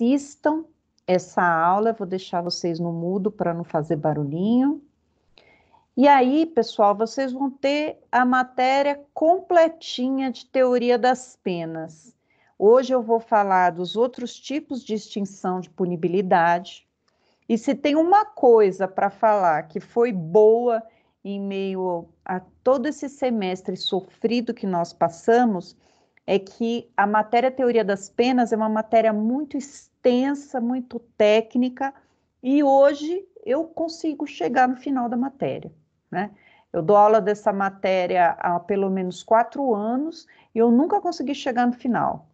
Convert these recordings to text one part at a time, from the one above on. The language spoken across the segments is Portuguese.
assistam essa aula. Eu vou deixar vocês no mudo para não fazer barulhinho. E aí, pessoal, vocês vão ter a matéria completinha de teoria das penas. Hoje eu vou falar dos outros tipos de extinção de punibilidade. E se tem uma coisa para falar que foi boa em meio a todo esse semestre sofrido que nós passamos, é que a matéria teoria das penas é uma matéria muito extensa, muito técnica, e hoje eu consigo chegar no final da matéria, né? Eu dou aula dessa matéria há pelo menos 4 anos e eu nunca consegui chegar no final.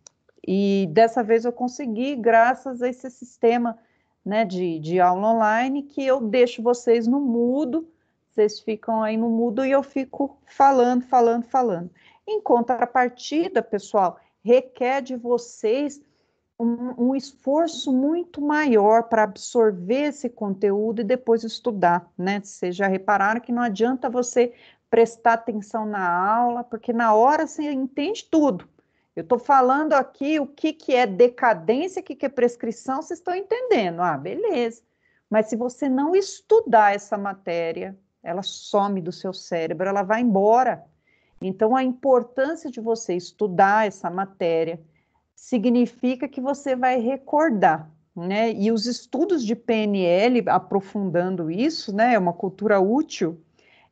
E dessa vez eu consegui, graças a esse sistema, né, de aula online, que eu deixo vocês no mudo, vocês ficam aí no mudo e eu fico falando. Em contrapartida, pessoal, requer de vocês um esforço muito maior para absorver esse conteúdo e depois estudar, né? Vocês já repararam que não adianta você prestar atenção na aula, porque na hora você entende tudo. Eu estou falando aqui o que é decadência, o que é prescrição, vocês estão entendendo. Ah, beleza. Mas se você não estudar essa matéria, ela some do seu cérebro, ela vai embora. Então, a importância de você estudar essa matéria significa que você vai recordar, né? E os estudos de PNL, aprofundando isso, né? É uma cultura útil.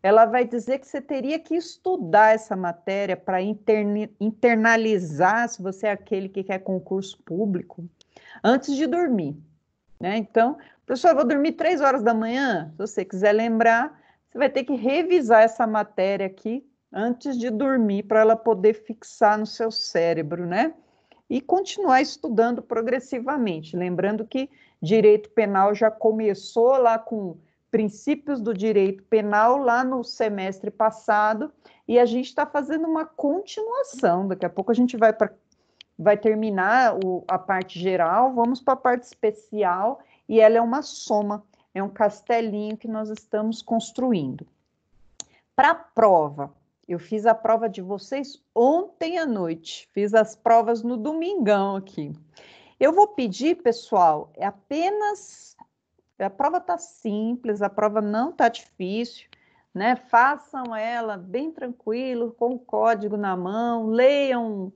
Ela vai dizer que você teria que estudar essa matéria para internalizar, se você é aquele que quer concurso público, antes de dormir, né? Então, professor, eu vou dormir 3 horas da manhã. Se você quiser lembrar, você vai ter que revisar essa matéria aqui antes de dormir, para ela poder fixar no seu cérebro, né? E continuar estudando progressivamente. Lembrando que direito penal já começou lá com princípios do direito penal lá no semestre passado, e a gente está fazendo uma continuação. Daqui a pouco a gente vai terminar a parte geral, vamos para a parte especial, e ela é uma soma, é um castelinho que nós estamos construindo. Para a prova, eu fiz a prova de vocês ontem à noite, fiz as provas no domingão aqui. Eu vou pedir, pessoal, apenas... A prova está simples, a prova não está difícil, né? Façam ela bem tranquilo, com o código na mão, leiam,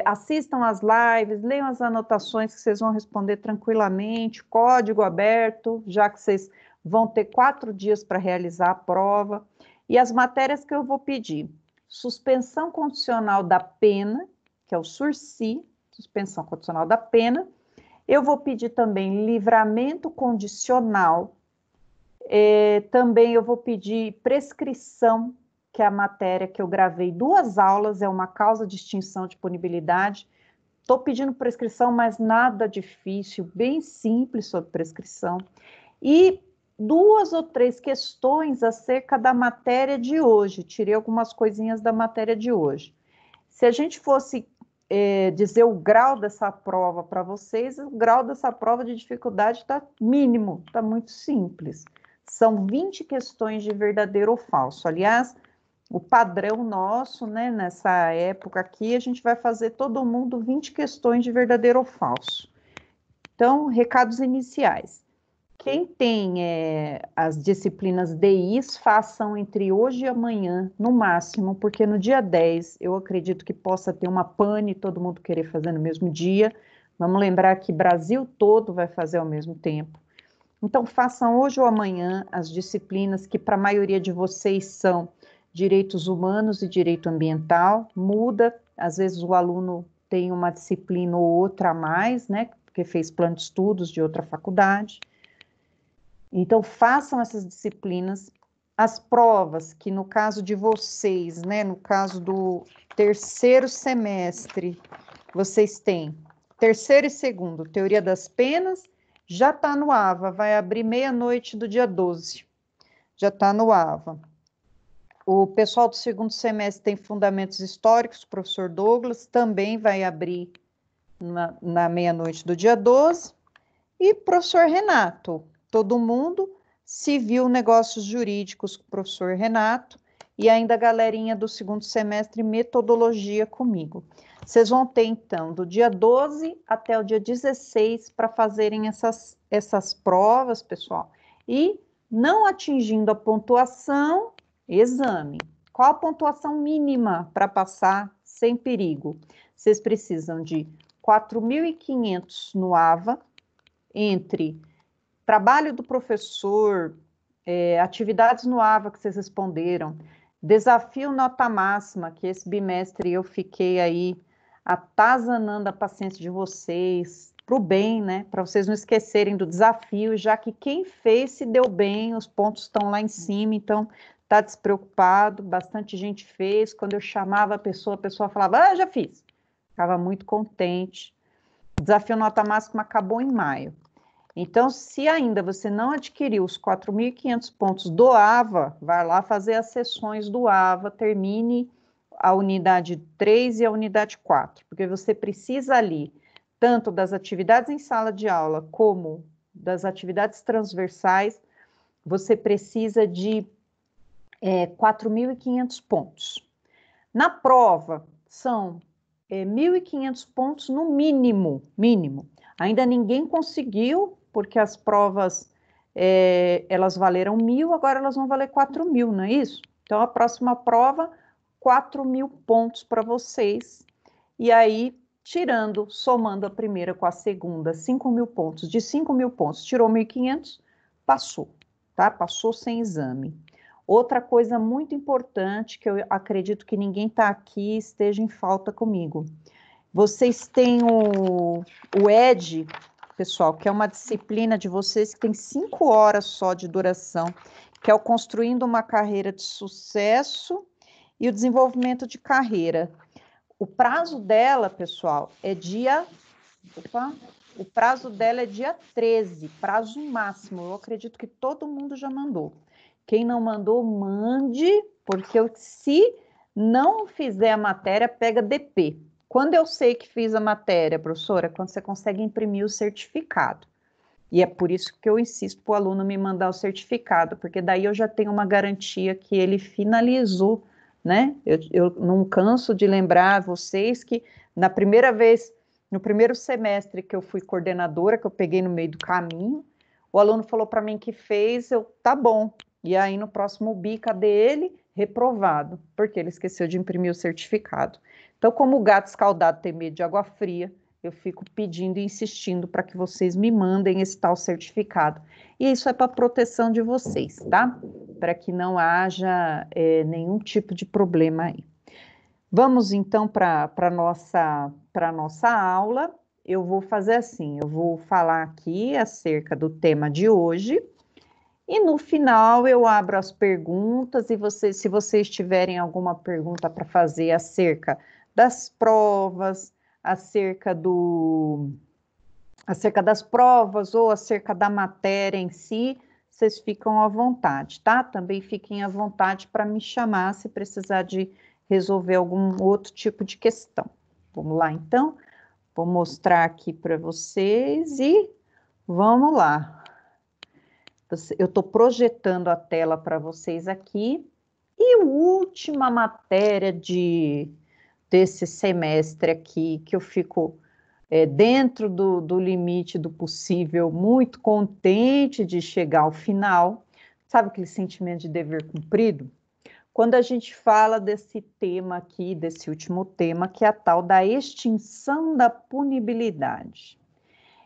assistam as lives, leiam as anotações que vocês vão responder tranquilamente, código aberto, já que vocês vão ter 4 dias para realizar a prova. E as matérias que eu vou pedir: suspensão condicional da pena, que é o SURSI, suspensão condicional da pena. Eu vou pedir também livramento condicional, também eu vou pedir prescrição, que é a matéria que eu gravei 2 aulas, é uma causa de extinção de punibilidade. Estou pedindo prescrição, mas nada difícil, bem simples sobre prescrição. E 2 ou 3 questões acerca da matéria de hoje, tirei algumas coisinhas da matéria de hoje. Se a gente fosse dizer o grau dessa prova para vocês, o grau dessa prova de dificuldade está mínimo, está muito simples. São 20 questões de verdadeiro ou falso. Aliás, o padrão nosso, né, nessa época aqui, a gente vai fazer todo mundo 20 questões de verdadeiro ou falso. Então, recados iniciais. Quem tem as disciplinas DIs, façam entre hoje e amanhã, no máximo, porque no dia 10 eu acredito que possa ter uma pane, todo mundo querer fazer no mesmo dia. Vamos lembrar que Brasil todo vai fazer ao mesmo tempo. Então, façam hoje ou amanhã as disciplinas que para a maioria de vocês são direitos humanos e direito ambiental. Muda, às vezes o aluno tem uma disciplina ou outra a mais, né, porque fez plano de estudos de outra faculdade. Então, façam essas disciplinas. As provas, que no caso de vocês, né, no caso do 3º semestre, vocês têm 3º e 2º, teoria das penas, já está no AVA, vai abrir meia-noite do dia 12, já está no AVA. O pessoal do 2º semestre tem fundamentos históricos, o professor Douglas, também vai abrir na meia-noite do dia 12, e professor Renato, todo mundo, civil, negócios jurídicos com o professor Renato, e ainda a galerinha do 2º semestre, metodologia comigo. Vocês vão ter, então, do dia 12 até o dia 16 para fazerem essas provas, pessoal. E não atingindo a pontuação, exame. Qual a pontuação mínima para passar sem perigo? Vocês precisam de 4.500 no AVA, entre trabalho do professor, atividades no AVA que vocês responderam, desafio nota máxima, que esse bimestre eu fiquei aí atazanando a paciência de vocês, para o bem, né? Para vocês não esquecerem do desafio, já que quem fez se deu bem, os pontos estão lá em cima, então tá despreocupado, bastante gente fez. Quando eu chamava a pessoa falava, ah, já fiz. Ficava muito contente. O desafio nota máxima acabou em maio. Então, se ainda você não adquiriu os 4.500 pontos do AVA, vai lá fazer as sessões do AVA, termine a unidade 3 e a unidade 4, porque você precisa ali, tanto das atividades em sala de aula, como das atividades transversais, você precisa de 4.500 pontos. Na prova, são 1.500 pontos no mínimo. Ainda ninguém conseguiu, porque as provas, elas valeram 1.000, agora elas vão valer 4.000, não é isso? Então, a próxima prova, 4.000 pontos para vocês. E aí, somando a primeira com a segunda, 5.000 pontos. De 5.000 pontos, tirou 1.500, passou, tá? Passou sem exame. Outra coisa muito importante, que eu acredito que ninguém está aqui esteja em falta comigo. Vocês têm o ED, pessoal, que é uma disciplina de vocês que tem 5 horas só de duração, que é o Construindo uma Carreira de Sucesso e o Desenvolvimento de Carreira. O prazo dela, pessoal, é dia 13, prazo máximo. Eu acredito que todo mundo já mandou. Quem não mandou, mande, porque se não fizer a matéria, pega DP. Quando eu sei que fiz a matéria, professora, quando você consegue imprimir o certificado. E é por isso que eu insisto para o aluno me mandar o certificado, porque daí eu já tenho uma garantia que ele finalizou, né? Eu não canso de lembrar a vocês que na primeira vez, no primeiro semestre que eu fui coordenadora, que eu peguei no meio do caminho, o aluno falou para mim que fez, tá bom. E aí no próximo BI, cadê ele? Reprovado, porque ele esqueceu de imprimir o certificado. Então, como o gato escaldado tem medo de água fria, eu fico pedindo e insistindo para que vocês me mandem esse tal certificado. E isso é para proteção de vocês, tá? Para que não haja nenhum tipo de problema aí. Vamos então para a nossa aula. Eu vou fazer assim, eu vou falar aqui acerca do tema de hoje, e no final eu abro as perguntas, e se vocês tiverem alguma pergunta para fazer acerca das provas, acerca das provas ou acerca da matéria em si, vocês ficam à vontade, tá? Também fiquem à vontade para me chamar se precisar de resolver algum outro tipo de questão. Vamos lá, então? Vou mostrar aqui para vocês e vamos lá. Eu estou projetando a tela para vocês aqui. E a última matéria desse semestre aqui, que eu fico dentro do limite do possível, muito contente de chegar ao final. Sabe aquele sentimento de dever cumprido? Quando a gente fala desse tema aqui, desse último tema, que é a tal da extinção da punibilidade.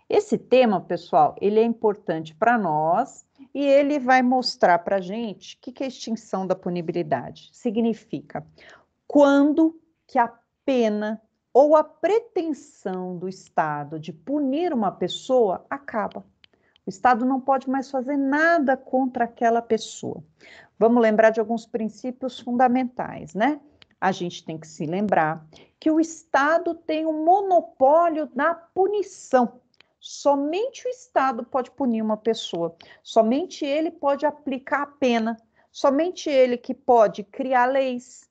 Esse tema, pessoal, ele é importante para nós e ele vai mostrar para a gente o que é extinção da punibilidade. Significa quando que a pena ou a pretensão do Estado de punir uma pessoa acaba. O Estado não pode mais fazer nada contra aquela pessoa. Vamos lembrar de alguns princípios fundamentais, né? A gente tem que se lembrar que o Estado tem um monopólio na punição. Somente o Estado pode punir uma pessoa, somente ele pode aplicar a pena, somente ele que pode criar leis.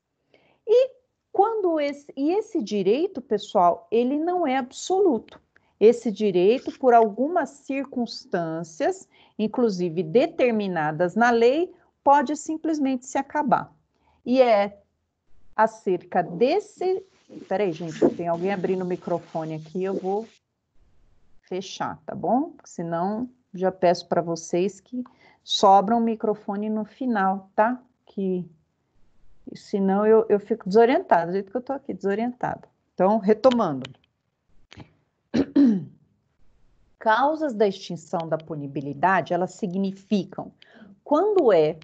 E esse direito, pessoal, ele não é absoluto. Esse direito, por algumas circunstâncias, inclusive determinadas na lei, pode simplesmente se acabar. E é acerca Peraí, gente, tem alguém abrindo o microfone aqui, eu vou fechar, tá bom? Porque senão, já peço para vocês que sobra um microfone no final, tá? Que senão eu fico desorientada, do jeito que eu tô aqui, desorientada. Então, retomando. Causas da extinção da punibilidade, elas significam quando é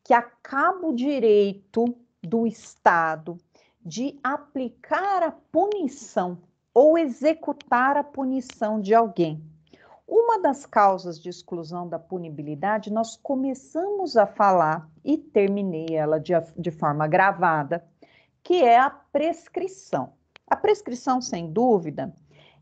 que acaba o direito do Estado de aplicar a punição ou executar a punição de alguém. Uma das causas de exclusão da punibilidade, nós começamos a falar e terminei ela de forma gravada, que é a prescrição. A prescrição, sem dúvida,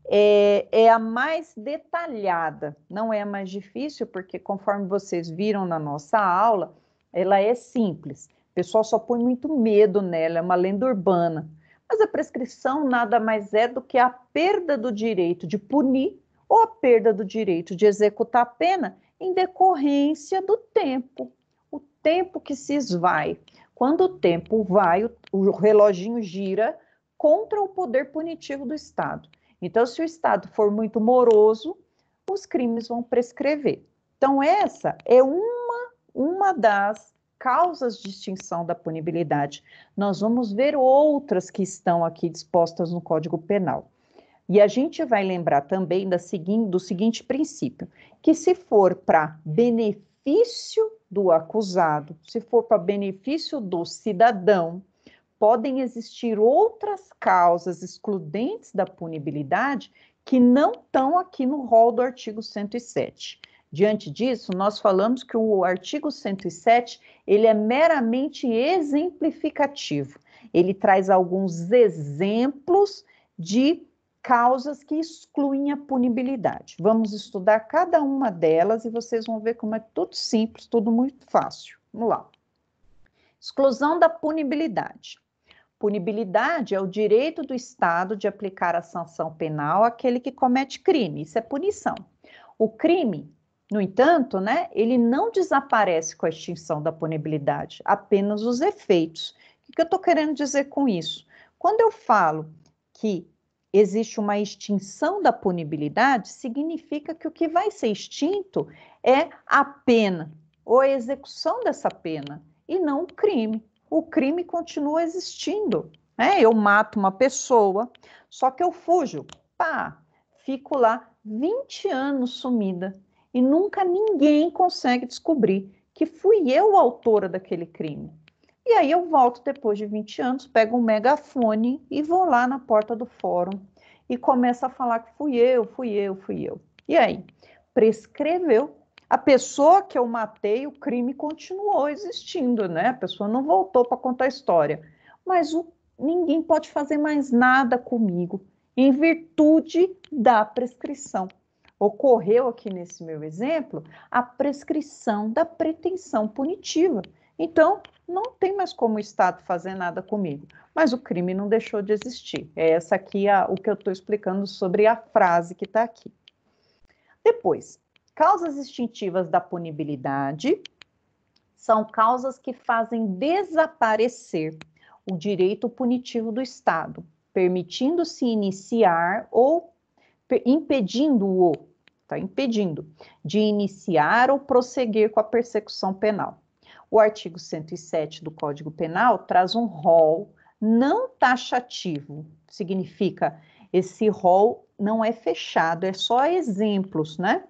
é a mais detalhada, não é a mais difícil, porque conforme vocês viram na nossa aula, ela é simples. O pessoal só põe muito medo nela, é uma lenda urbana. Mas a prescrição nada mais é do que a perda do direito de punir ou a perda do direito de executar a pena em decorrência do tempo. O tempo que se esvai. Quando o tempo vai, o reloginho gira contra o poder punitivo do Estado. Então, se o Estado for muito moroso, os crimes vão prescrever. Então, essa é uma das causas de extinção da punibilidade. Nós vamos ver outras que estão aqui dispostas no Código Penal. E a gente vai lembrar também do seguinte princípio, que se for para benefício do acusado, se for para benefício do cidadão, podem existir outras causas excludentes da punibilidade que não estão aqui no rol do artigo 107. Diante disso, nós falamos que o artigo 107, ele é meramente exemplificativo. Ele traz alguns exemplos de causas que excluem a punibilidade. Vamos estudar cada uma delas e vocês vão ver como é tudo simples, tudo muito fácil. Vamos lá. Exclusão da punibilidade. Punibilidade é o direito do Estado de aplicar a sanção penal àquele que comete crime. Isso é punição. O crime, no entanto, né, ele não desaparece com a extinção da punibilidade, apenas os efeitos. O que eu estou querendo dizer com isso? Quando eu falo que existe uma extinção da punibilidade, significa que o que vai ser extinto é a pena ou a execução dessa pena e não o crime. O crime continua existindo. Né? Eu mato uma pessoa, só que eu fujo. Pá, fico lá 20 anos sumida e nunca ninguém consegue descobrir que fui eu a autora daquele crime. E aí eu volto depois de 20 anos, pego um megafone e vou lá na porta do fórum e começo a falar que fui eu. E aí? Prescreveu. A pessoa que eu matei, o crime continuou existindo, né? A pessoa não voltou para contar a história. Mas ninguém pode fazer mais nada comigo em virtude da prescrição. Ocorreu aqui nesse meu exemplo a prescrição da pretensão punitiva. Então, não tem mais como o Estado fazer nada comigo. Mas o crime não deixou de existir. É essa aqui o que eu estou explicando sobre a frase que está aqui. Depois, causas extintivas da punibilidade são causas que fazem desaparecer o direito punitivo do Estado, permitindo-se iniciar ou impedindo-o, impedindo de iniciar ou prosseguir com a persecução penal. O artigo 107 do Código Penal traz um rol não taxativo, significa esse rol não é fechado, é só exemplos, né?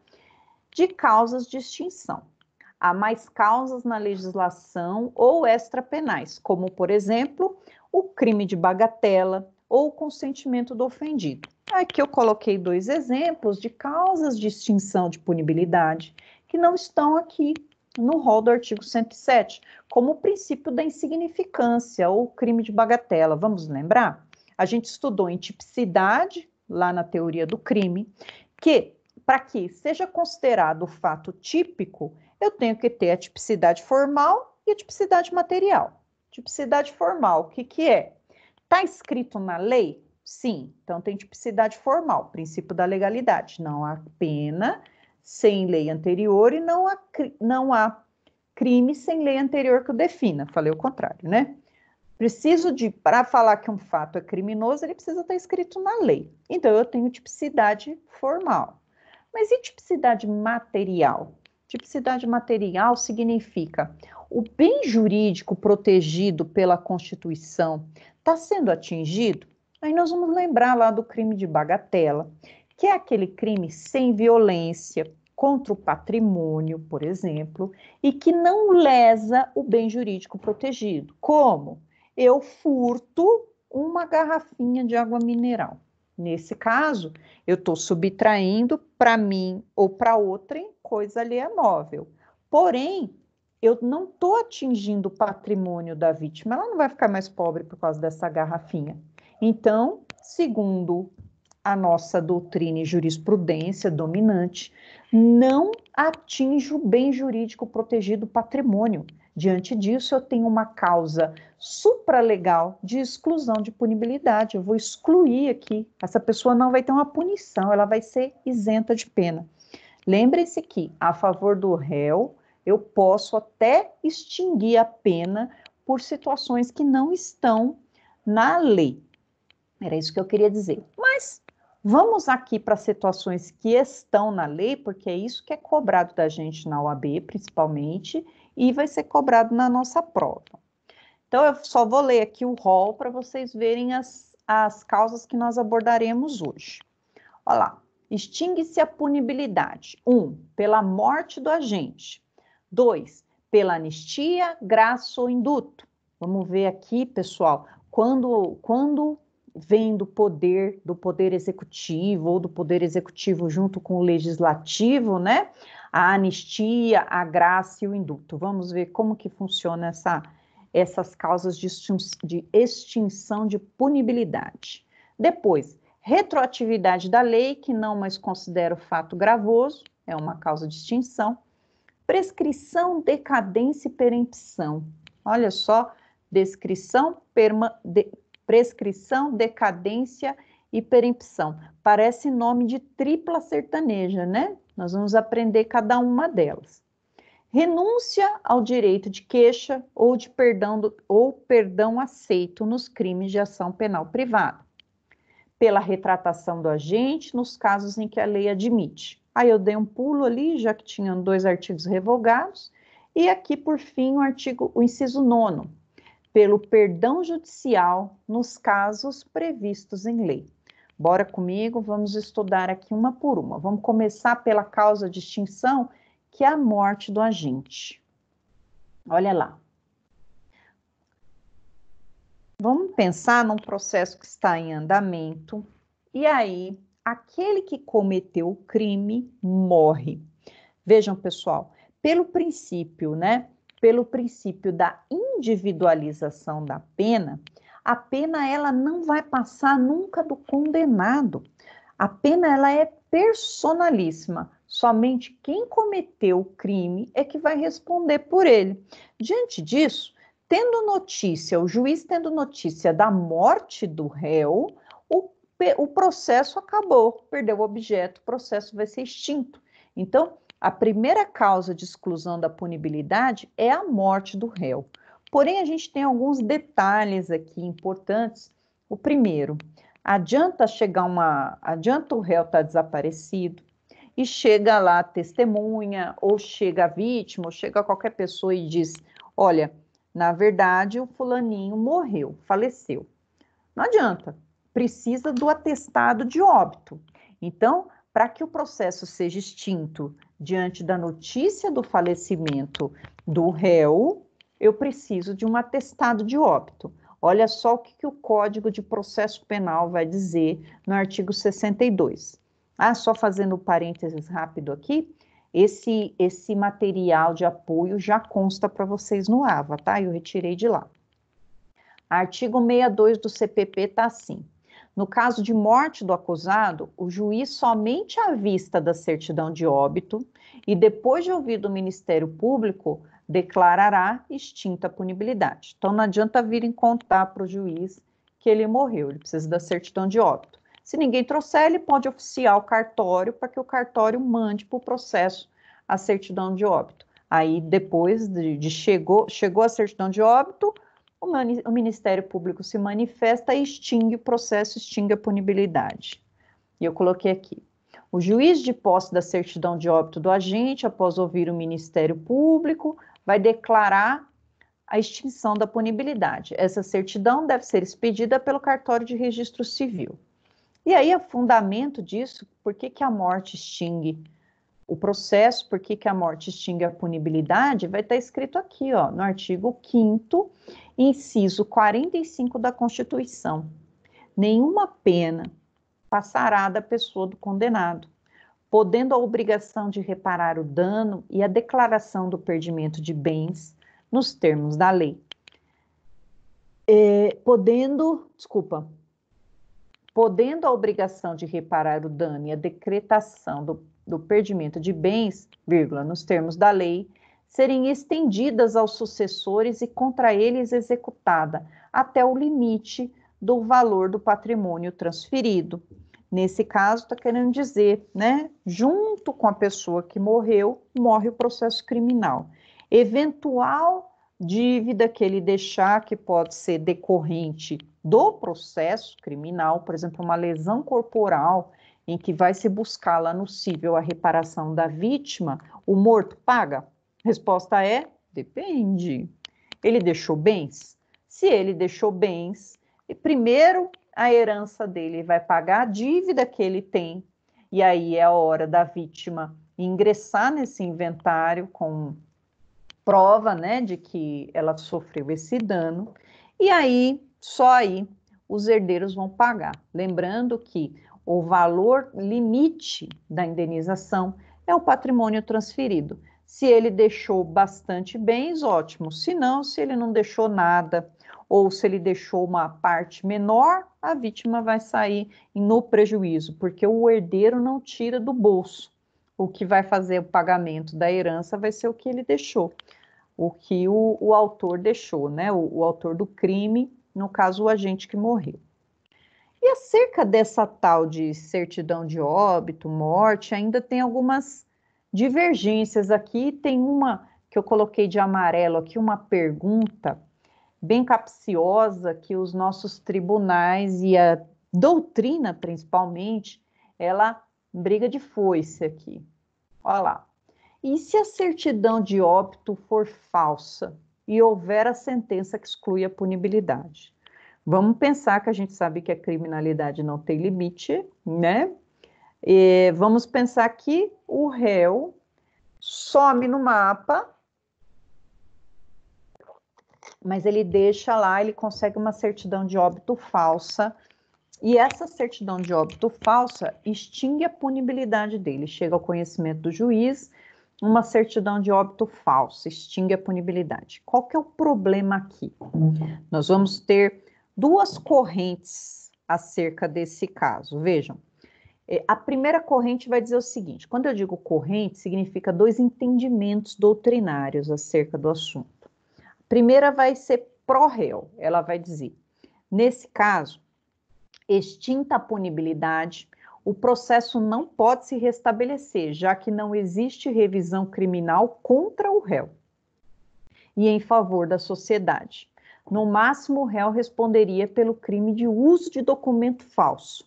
De causas de extinção. Há mais causas na legislação ou extrapenais, como, por exemplo, o crime de bagatela ou o consentimento do ofendido. Aqui eu coloquei 2 exemplos de causas de extinção de punibilidade que não estão aqui no rol do artigo 107, como o princípio da insignificância ou crime de bagatela. Vamos lembrar? A gente estudou em tipicidade, lá na teoria do crime, que para que seja considerado o fato típico, eu tenho que ter a tipicidade formal e a tipicidade material. Tipicidade formal, o que é? Está escrito na lei? Sim, então tem tipicidade formal, princípio da legalidade. Não há pena sem lei anterior e não há crime sem lei anterior que o defina. Falei o contrário, né? para falar que um fato é criminoso, ele precisa estar escrito na lei. Então, eu tenho tipicidade formal. Mas e tipicidade material? Tipicidade material significa o bem jurídico protegido pela Constituição está sendo atingido? Aí nós vamos lembrar lá do crime de bagatela, que é aquele crime sem violência contra o patrimônio, por exemplo, e que não lesa o bem jurídico protegido. Como? Eu furto uma garrafinha de água mineral. Nesse caso, eu estou subtraindo para mim ou para outrem coisa alienável. Porém, eu não estou atingindo o patrimônio da vítima. Ela não vai ficar mais pobre por causa dessa garrafinha. Então, segundo a nossa doutrina e jurisprudência dominante, não atinge o bem jurídico protegido patrimônio. Diante disso, eu tenho uma causa supralegal de exclusão de punibilidade. Eu vou excluir aqui. Essa pessoa não vai ter uma punição, ela vai ser isenta de pena. Lembrem-se que, a favor do réu, eu posso até extinguir a pena por situações que não estão na lei. Era isso que eu queria dizer. Mas vamos aqui para situações que estão na lei, porque é isso que é cobrado da gente na OAB, principalmente, e vai ser cobrado na nossa prova. Então, eu só vou ler aqui o rol para vocês verem as causas que nós abordaremos hoje. Olha lá. Extingue-se a punibilidade. 1. Pela morte do agente. 2. Pela anistia, graça ou induto. Vamos ver aqui, pessoal, quando vem do poder executivo ou do poder executivo junto com o legislativo, né? A anistia, a graça e o induto. Vamos ver como que funciona essas causas de extinção de punibilidade. Depois, retroatividade da lei, que não mais considera o fato gravoso, é uma causa de extinção. Prescrição, decadência e perempção. Olha só, prescrição, decadência e perempção. Parece nome de tripla sertaneja, né? Nós vamos aprender cada uma delas. Renúncia ao direito de queixa ou perdão aceito nos crimes de ação penal privada. Pela retratação do agente nos casos em que a lei admite. Aí eu dei um pulo ali, já que tinham 2 artigos revogados, e aqui, por fim, o inciso 9º, pelo perdão judicial nos casos previstos em lei. Bora comigo, vamos estudar aqui uma por uma. Vamos começar pela causa de extinção, que é a morte do agente. Olha lá. Vamos pensar num processo que está em andamento, e aí, aquele que cometeu o crime morre. Vejam, pessoal, pelo princípio, né? Pelo princípio da individualização da pena, a pena ela não vai passar nunca do condenado. A pena ela é personalíssima. Somente quem cometeu o crime é que vai responder por ele. Diante disso, tendo notícia, o juiz tendo notícia da morte do réu, o processo acabou, perdeu o objeto, o processo vai ser extinto. Então, a primeira causa de exclusão da punibilidade é a morte do réu. Porém, a gente tem alguns detalhes aqui importantes. O primeiro, adianta o réu estar desaparecido e chega lá a testemunha, ou chega a vítima, ou chega qualquer pessoa e diz, olha, na verdade, o fulaninho morreu, faleceu. Não adianta, precisa do atestado de óbito. Então, para que o processo seja extinto diante da notícia do falecimento do réu, eu preciso de um atestado de óbito. Olha só o que o Código de Processo Penal vai dizer no artigo 62. Só fazendo um parênteses rápido aqui, esse material de apoio já consta para vocês no AVA, tá? Eu retirei de lá. Artigo 62 do CPP está assim. No caso de morte do acusado, o juiz somente à vista da certidão de óbito e depois de ouvido o Ministério Público, declarará extinta a punibilidade. Então, não adianta virem contar para o juiz que ele morreu, ele precisa da certidão de óbito. Se ninguém trouxer, ele pode oficiar o cartório para que o cartório mande para o processo a certidão de óbito. Aí, depois chegou a certidão de óbito, o Ministério Público se manifesta e extingue o processo, extingue a punibilidade. E eu coloquei aqui. O juiz de posse da certidão de óbito do agente, após ouvir o Ministério Público, vai declarar a extinção da punibilidade. Essa certidão deve ser expedida pelo cartório de registro civil. E aí, a fundamento disso, por que a morte extingue o processo, por que a morte extingue a punibilidade, vai estar escrito aqui, ó, no artigo 5º, inciso 45 da Constituição. Nenhuma pena passará da pessoa do condenado, podendo a obrigação de reparar o dano e a declaração do perdimento de bens nos termos da lei. Podendo a obrigação de reparar o dano e a decretação do perdimento de bens, nos termos da lei, serem estendidas aos sucessores e contra eles executada até o limite do valor do patrimônio transferido. Nesse caso, está querendo dizer, né, junto com a pessoa que morreu, morre o processo criminal. Eventual dívida que ele deixar, que pode ser decorrente do processo criminal, por exemplo, uma lesão corporal, em que vai se buscar lá no cível a reparação da vítima, o morto paga? Resposta é, depende. Ele deixou bens? Se ele deixou bens, primeiro a herança dele vai pagar a dívida que ele tem, e aí é a hora da vítima ingressar nesse inventário com prova, né, de que ela sofreu esse dano, e aí, só aí, os herdeiros vão pagar. Lembrando que o valor limite da indenização é o patrimônio transferido. Se ele deixou bastante bens, ótimo. Se não, se ele não deixou nada, ou se ele deixou uma parte menor, a vítima vai sair no prejuízo, porque o herdeiro não tira do bolso. O que vai fazer o pagamento da herança vai ser o que ele deixou, o que o autor deixou, né? O autor do crime, no caso, o agente que morreu. E acerca dessa tal de certidão de óbito, morte, ainda tem algumas divergências aqui. Tem uma que eu coloquei de amarelo aqui, uma pergunta bem capciosa que os nossos tribunais e a doutrina, principalmente, ela briga de foice aqui. Olha lá. E se a certidão de óbito for falsa e houver a sentença que exclui a punibilidade? Vamos pensar que a gente sabe que a criminalidade não tem limite, né? E vamos pensar que o réu some no mapa, mas ele deixa lá, ele consegue uma certidão de óbito falsa, e essa certidão de óbito falsa extingue a punibilidade dele, chega ao conhecimento do juiz, uma certidão de óbito falsa, extingue a punibilidade. Qual que é o problema aqui? Nós vamos ter duas correntes acerca desse caso. Vejam, a primeira corrente vai dizer o seguinte, quando eu digo corrente, significa dois entendimentos doutrinários acerca do assunto. A primeira vai ser pró-réu, ela vai dizer, nesse caso, extinta a punibilidade, o processo não pode se restabelecer, já que não existe revisão criminal contra o réu e em favor da sociedade. No máximo, o réu responderia pelo crime de uso de documento falso.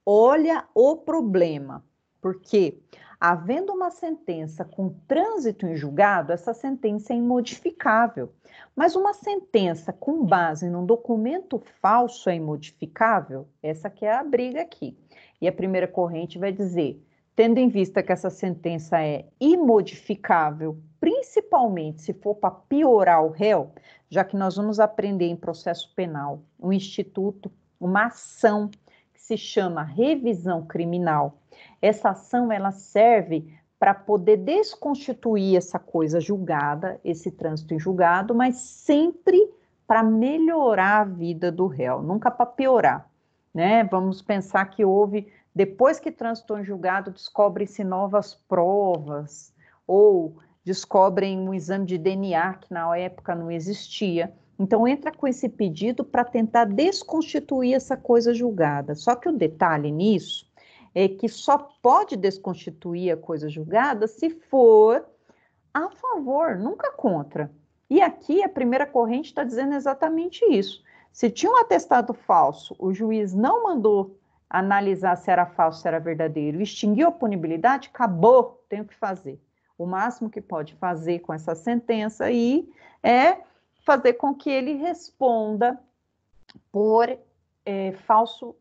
Olha o problema, porque, havendo uma sentença com trânsito em julgado, essa sentença é imodificável. Mas uma sentença com base num documento falso é imodificável? Essa que é a briga aqui. E a primeira corrente vai dizer, tendo em vista que essa sentença é imodificável, principalmente se for para piorar o réu, já que nós vamos aprender em processo penal um instituto, uma ação que se chama revisão criminal. Essa ação ela serve para poder desconstituir essa coisa julgada, esse trânsito em julgado, mas sempre para melhorar a vida do réu, nunca para piorar, né? Vamos pensar que houve, depois que transitou em julgado, descobrem-se novas provas, ou descobrem um exame de DNA que na época não existia. Então, entra com esse pedido para tentar desconstituir essa coisa julgada. Só que o detalhe nisso é que só pode desconstituir a coisa julgada se for a favor, nunca contra. E aqui a primeira corrente está dizendo exatamente isso. Se tinha um atestado falso, o juiz não mandou analisar se era falso, se era verdadeiro, extinguiu a punibilidade, acabou, tem o que fazer. O máximo que pode fazer com essa sentença aí é fazer com que ele responda por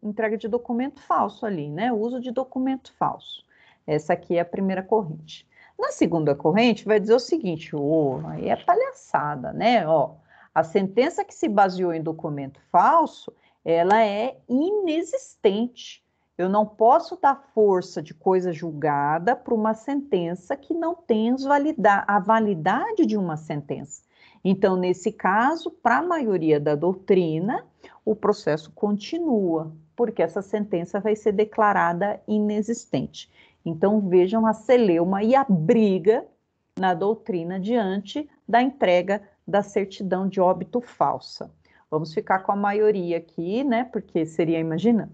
entrega de documento falso ali, né? Uso de documento falso. Essa aqui é a primeira corrente. Na segunda corrente, vai dizer o seguinte, aí é palhaçada, né? Ó, a sentença que se baseou em documento falso, ela é inexistente. Eu não posso dar força de coisa julgada para uma sentença que não tem a validade de uma sentença. Então, nesse caso, para a maioria da doutrina, o processo continua, porque essa sentença vai ser declarada inexistente. Então, vejam a celeuma e a briga na doutrina diante da entrega da certidão de óbito falsa. Vamos ficar com a maioria aqui, né? Porque seria, imagina,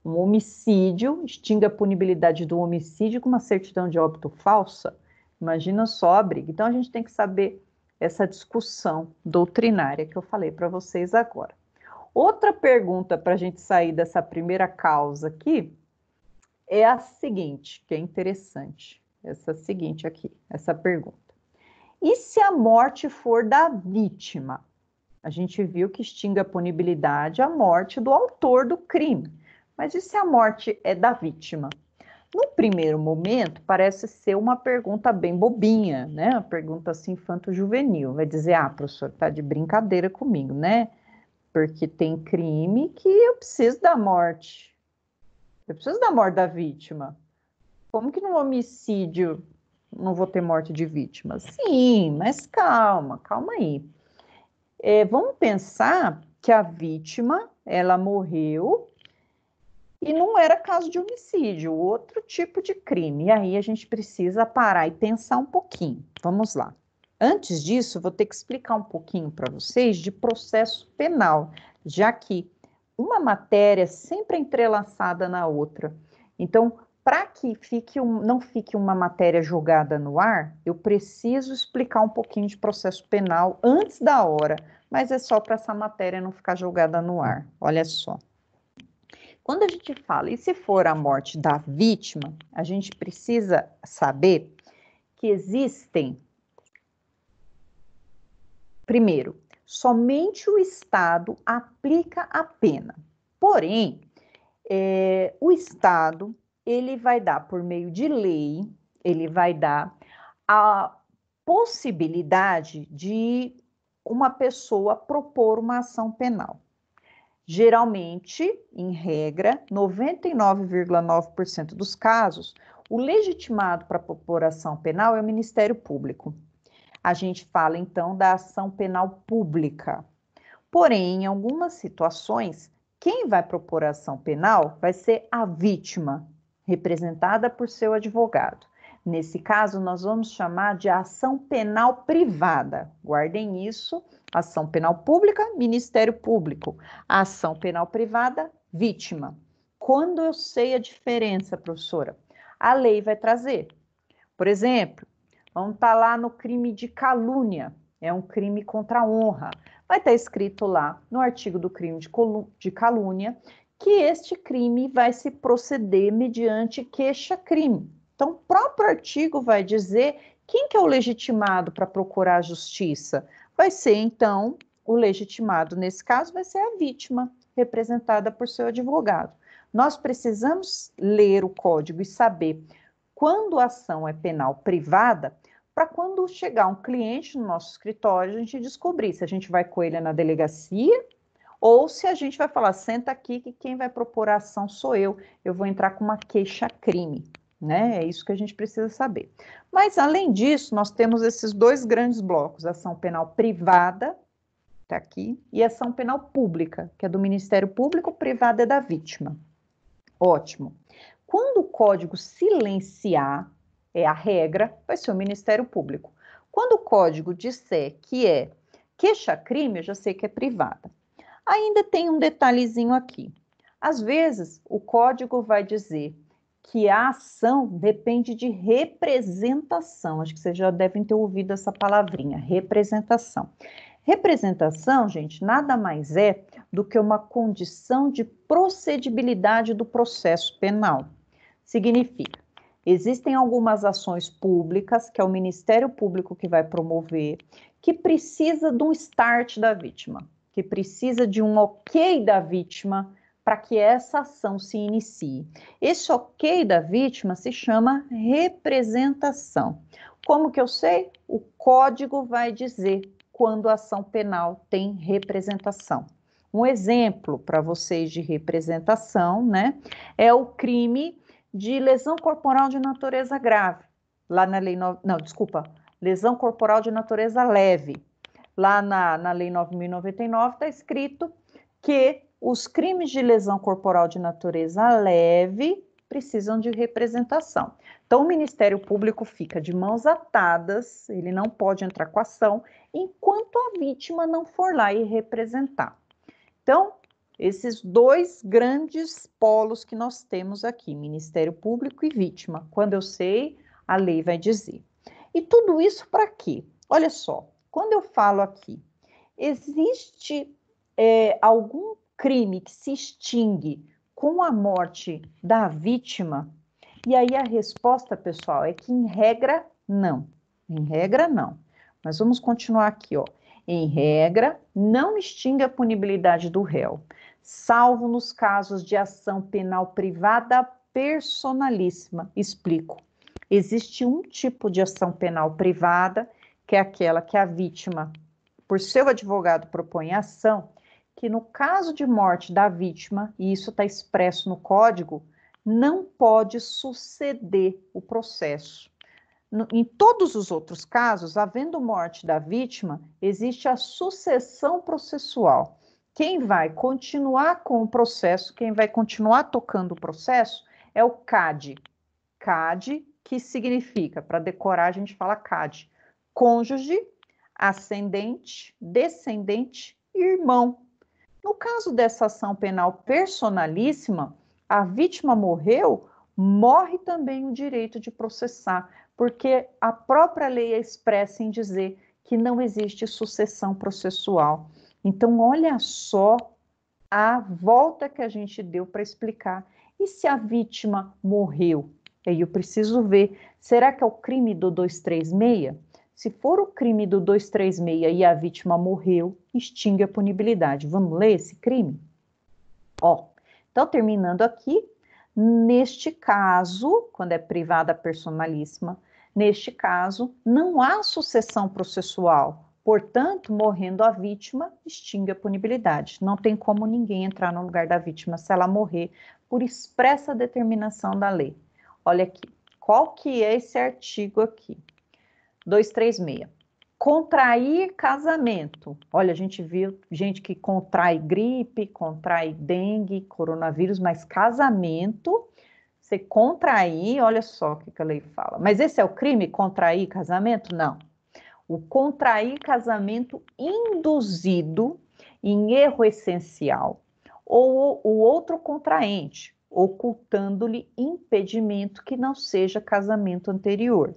um homicídio, extingue a punibilidade do homicídio com uma certidão de óbito falsa. Imagina só a briga. Então, a gente tem que saber essa discussão doutrinária que eu falei para vocês agora. Outra pergunta para a gente sair dessa primeira causa aqui é a seguinte, que é interessante. Essa seguinte aqui, essa pergunta. E se a morte for da vítima? A gente viu que extingue a punibilidade a morte do autor do crime. Mas e se a morte é da vítima? No primeiro momento, parece ser uma pergunta bem bobinha, né? Uma pergunta assim, infanto-juvenil. Vai dizer, professor, tá de brincadeira comigo, né? Porque tem crime que eu preciso da morte. Eu preciso da morte da vítima. Como que no homicídio não vou ter morte de vítima? Sim, mas calma aí. Vamos pensar que a vítima, ela morreu e não era caso de homicídio, outro tipo de crime. E aí a gente precisa parar e pensar um pouquinho. Vamos lá. Antes disso, vou ter que explicar um pouquinho para vocês de processo penal, já que uma matéria sempre é entrelaçada na outra. Então, para que não fique uma matéria jogada no ar, eu preciso explicar um pouquinho de processo penal antes da hora, mas é só para essa matéria não ficar jogada no ar. Olha só. Quando a gente fala, e se for a morte da vítima, a gente precisa saber que existem, primeiro, somente o Estado aplica a pena. Porém, o Estado, ele vai dar, por meio de lei, ele vai dar a possibilidade de uma pessoa propor uma ação penal. Geralmente, em regra, 99,9% dos casos, o legitimado para propor ação penal é o Ministério Público. A gente fala, então, da ação penal pública. Porém, em algumas situações, quem vai propor a ação penal vai ser a vítima, representada por seu advogado. Nesse caso, nós vamos chamar de ação penal privada. Guardem isso. Ação penal pública, Ministério Público. Ação penal privada, vítima. Quando eu sei a diferença, professora? A lei vai trazer. Por exemplo, vamos estar lá no crime de calúnia. É um crime contra a honra. Vai estar escrito lá no artigo do crime de calúnia que este crime vai se proceder mediante queixa-crime. Então, o próprio artigo vai dizer quem que é o legitimado para procurar a justiça. Vai ser, então, o legitimado, nesse caso, vai ser a vítima, representada por seu advogado. Nós precisamos ler o código e saber quando a ação é penal privada, para quando chegar um cliente no nosso escritório, a gente descobrir se a gente vai com ele na delegacia ou se a gente vai falar, senta aqui que quem vai propor a ação sou eu vou entrar com uma queixa-crime, né? É isso que a gente precisa saber. Mas, além disso, nós temos esses dois grandes blocos, ação penal privada, tá aqui, e ação penal pública, que é do Ministério Público, privada é da vítima. Ótimo. Quando o código silenciar, é a regra, vai ser o Ministério Público. Quando o código disser que é queixa-crime, eu já sei que é privada. Ainda tem um detalhezinho aqui. Às vezes, o código vai dizer que a ação depende de representação. Acho que vocês já devem ter ouvido essa palavrinha, representação. Representação, gente, nada mais é do que uma condição de procedibilidade do processo penal. Significa, existem algumas ações públicas, que é o Ministério Público que vai promover, que precisa de um start da vítima, que precisa de um ok da vítima para que essa ação se inicie. Esse ok da vítima se chama representação. Como que eu sei? O código vai dizer quando a ação penal tem representação. Um exemplo para vocês de representação, né, é o crime de lesão corporal de natureza grave. Lá na lei... lesão corporal de natureza leve. Lá na lei 9.099 está escrito que os crimes de lesão corporal de natureza leve precisam de representação. Então, o Ministério Público fica de mãos atadas, ele não pode entrar com ação, enquanto a vítima não for lá e representar. Então, esses dois grandes polos que nós temos aqui, Ministério Público e vítima. Quando eu sei, a lei vai dizer. E tudo isso para quê? Olha só, quando eu falo aqui, existe algum crime que se extingue com a morte da vítima? E aí a resposta, pessoal, é que em regra, não. Em regra, não. Mas vamos continuar aqui, ó. Em regra, não extingue a punibilidade do réu, salvo nos casos de ação penal privada personalíssima. Explico. Existe um tipo de ação penal privada, que é aquela que a vítima, por seu advogado, propõe a ação, que no caso de morte da vítima, e isso está expresso no código, não pode suceder o processo. Em todos os outros casos, havendo morte da vítima, existe a sucessão processual. Quem vai continuar com o processo, quem vai continuar tocando o processo, é o CAD. CAD, que significa, para decorar a gente fala CAD, cônjuge, ascendente, descendente, irmão. No caso dessa ação penal personalíssima, a vítima morreu, morre também o direito de processar, porque a própria lei é expressa em dizer que não existe sucessão processual. Então, olha só a volta que a gente deu para explicar. E se a vítima morreu? Aí eu preciso ver, será que é o crime do 236? Se for o crime do 236 e a vítima morreu, extingue a punibilidade. Vamos ler esse crime? Ó, então, terminando aqui, neste caso, quando é privada personalíssima, neste caso, não há sucessão processual. Portanto, morrendo a vítima, extingue a punibilidade. Não tem como ninguém entrar no lugar da vítima se ela morrer por expressa determinação da lei. Olha aqui, qual que é esse artigo aqui? 236. Contrair casamento. Olha, a gente viu gente que contrai gripe, contrai dengue, coronavírus, mas casamento, você contrair, olha só o que a lei fala. Mas esse é o crime, contrair casamento? Não. O contrair casamento induzido em erro essencial ou o outro contraente, ocultando-lhe impedimento que não seja casamento anterior.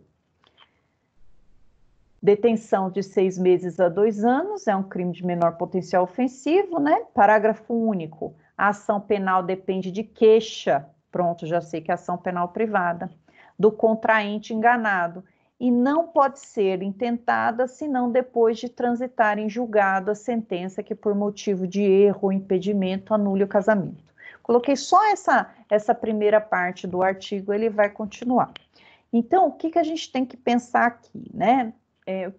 Detenção de 6 meses a 2 anos é um crime de menor potencial ofensivo, né? Parágrafo único. A ação penal depende de queixa. Pronto, já sei que é ação penal privada. Do contraente enganado. E não pode ser intentada senão depois de transitar em julgado a sentença que, por motivo de erro ou impedimento, anule o casamento. Coloquei só essa primeira parte do artigo, ele vai continuar. Então, o que a gente tem que pensar aqui, né?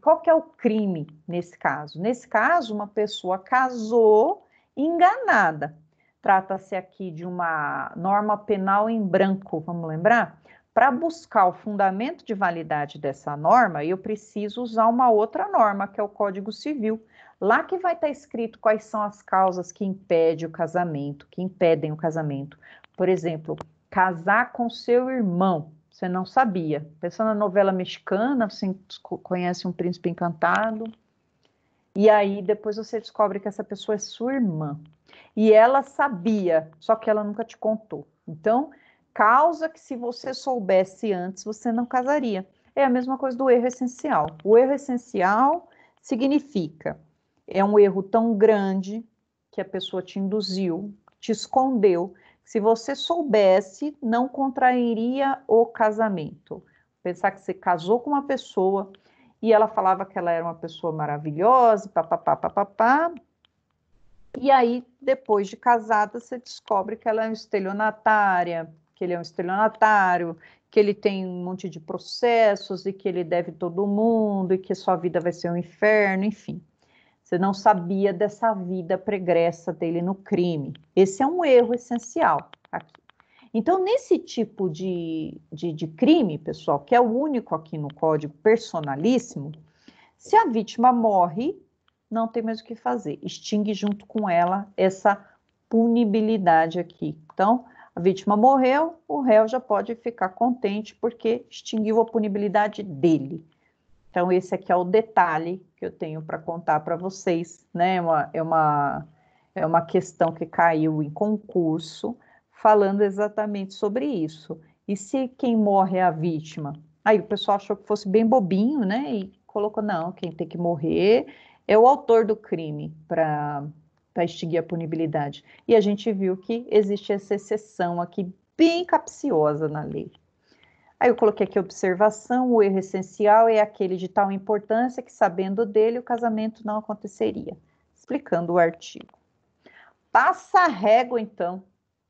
Qual que é o crime nesse caso? Nesse caso, uma pessoa casou enganada. Trata-se aqui de uma norma penal em branco, vamos lembrar? Para buscar o fundamento de validade dessa norma, eu preciso usar uma outra norma, que é o Código Civil. Lá que vai estar escrito quais são as causas que impedem o casamento, que impedem o casamento. Por exemplo, casar com seu irmão. Você não sabia. Pensando na novela mexicana, você conhece um príncipe encantado, e aí depois você descobre que essa pessoa é sua irmã. E ela sabia, só que ela nunca te contou. Então, causa que, se você soubesse antes, você não casaria. É a mesma coisa do erro essencial. O erro essencial significa, é um erro tão grande que a pessoa te induziu, te escondeu. Se você soubesse, não contrairia o casamento. Pensar que você casou com uma pessoa e ela falava que ela era uma pessoa maravilhosa, papapá, papapá. E aí, depois de casada, você descobre que ela é uma estelionatária, que ele é um estelionatário, que ele tem um monte de processos e que ele deve todo mundo e que sua vida vai ser um inferno, enfim. Você não sabia dessa vida pregressa dele no crime. Esse é um erro essencial aqui. Então, nesse tipo de crime, pessoal, que é o único aqui no Código Personalíssimo, se a vítima morre, não tem mais o que fazer. Extingue junto com ela essa punibilidade aqui. Então, a vítima morreu, o réu já pode ficar contente porque extinguiu a punibilidade dele. Então, esse aqui é o detalhe que eu tenho para contar para vocês, né? É uma questão que caiu em concurso, falando exatamente sobre isso. E se quem morre é a vítima? Aí o pessoal achou que fosse bem bobinho, né? E colocou, não, quem tem que morrer é o autor do crime para extinguir a punibilidade. E a gente viu que existe essa exceção aqui, bem capciosa na lei. Aí eu coloquei aqui observação, o erro essencial é aquele de tal importância que, sabendo dele, o casamento não aconteceria. Explicando o artigo. Passa a régua, então,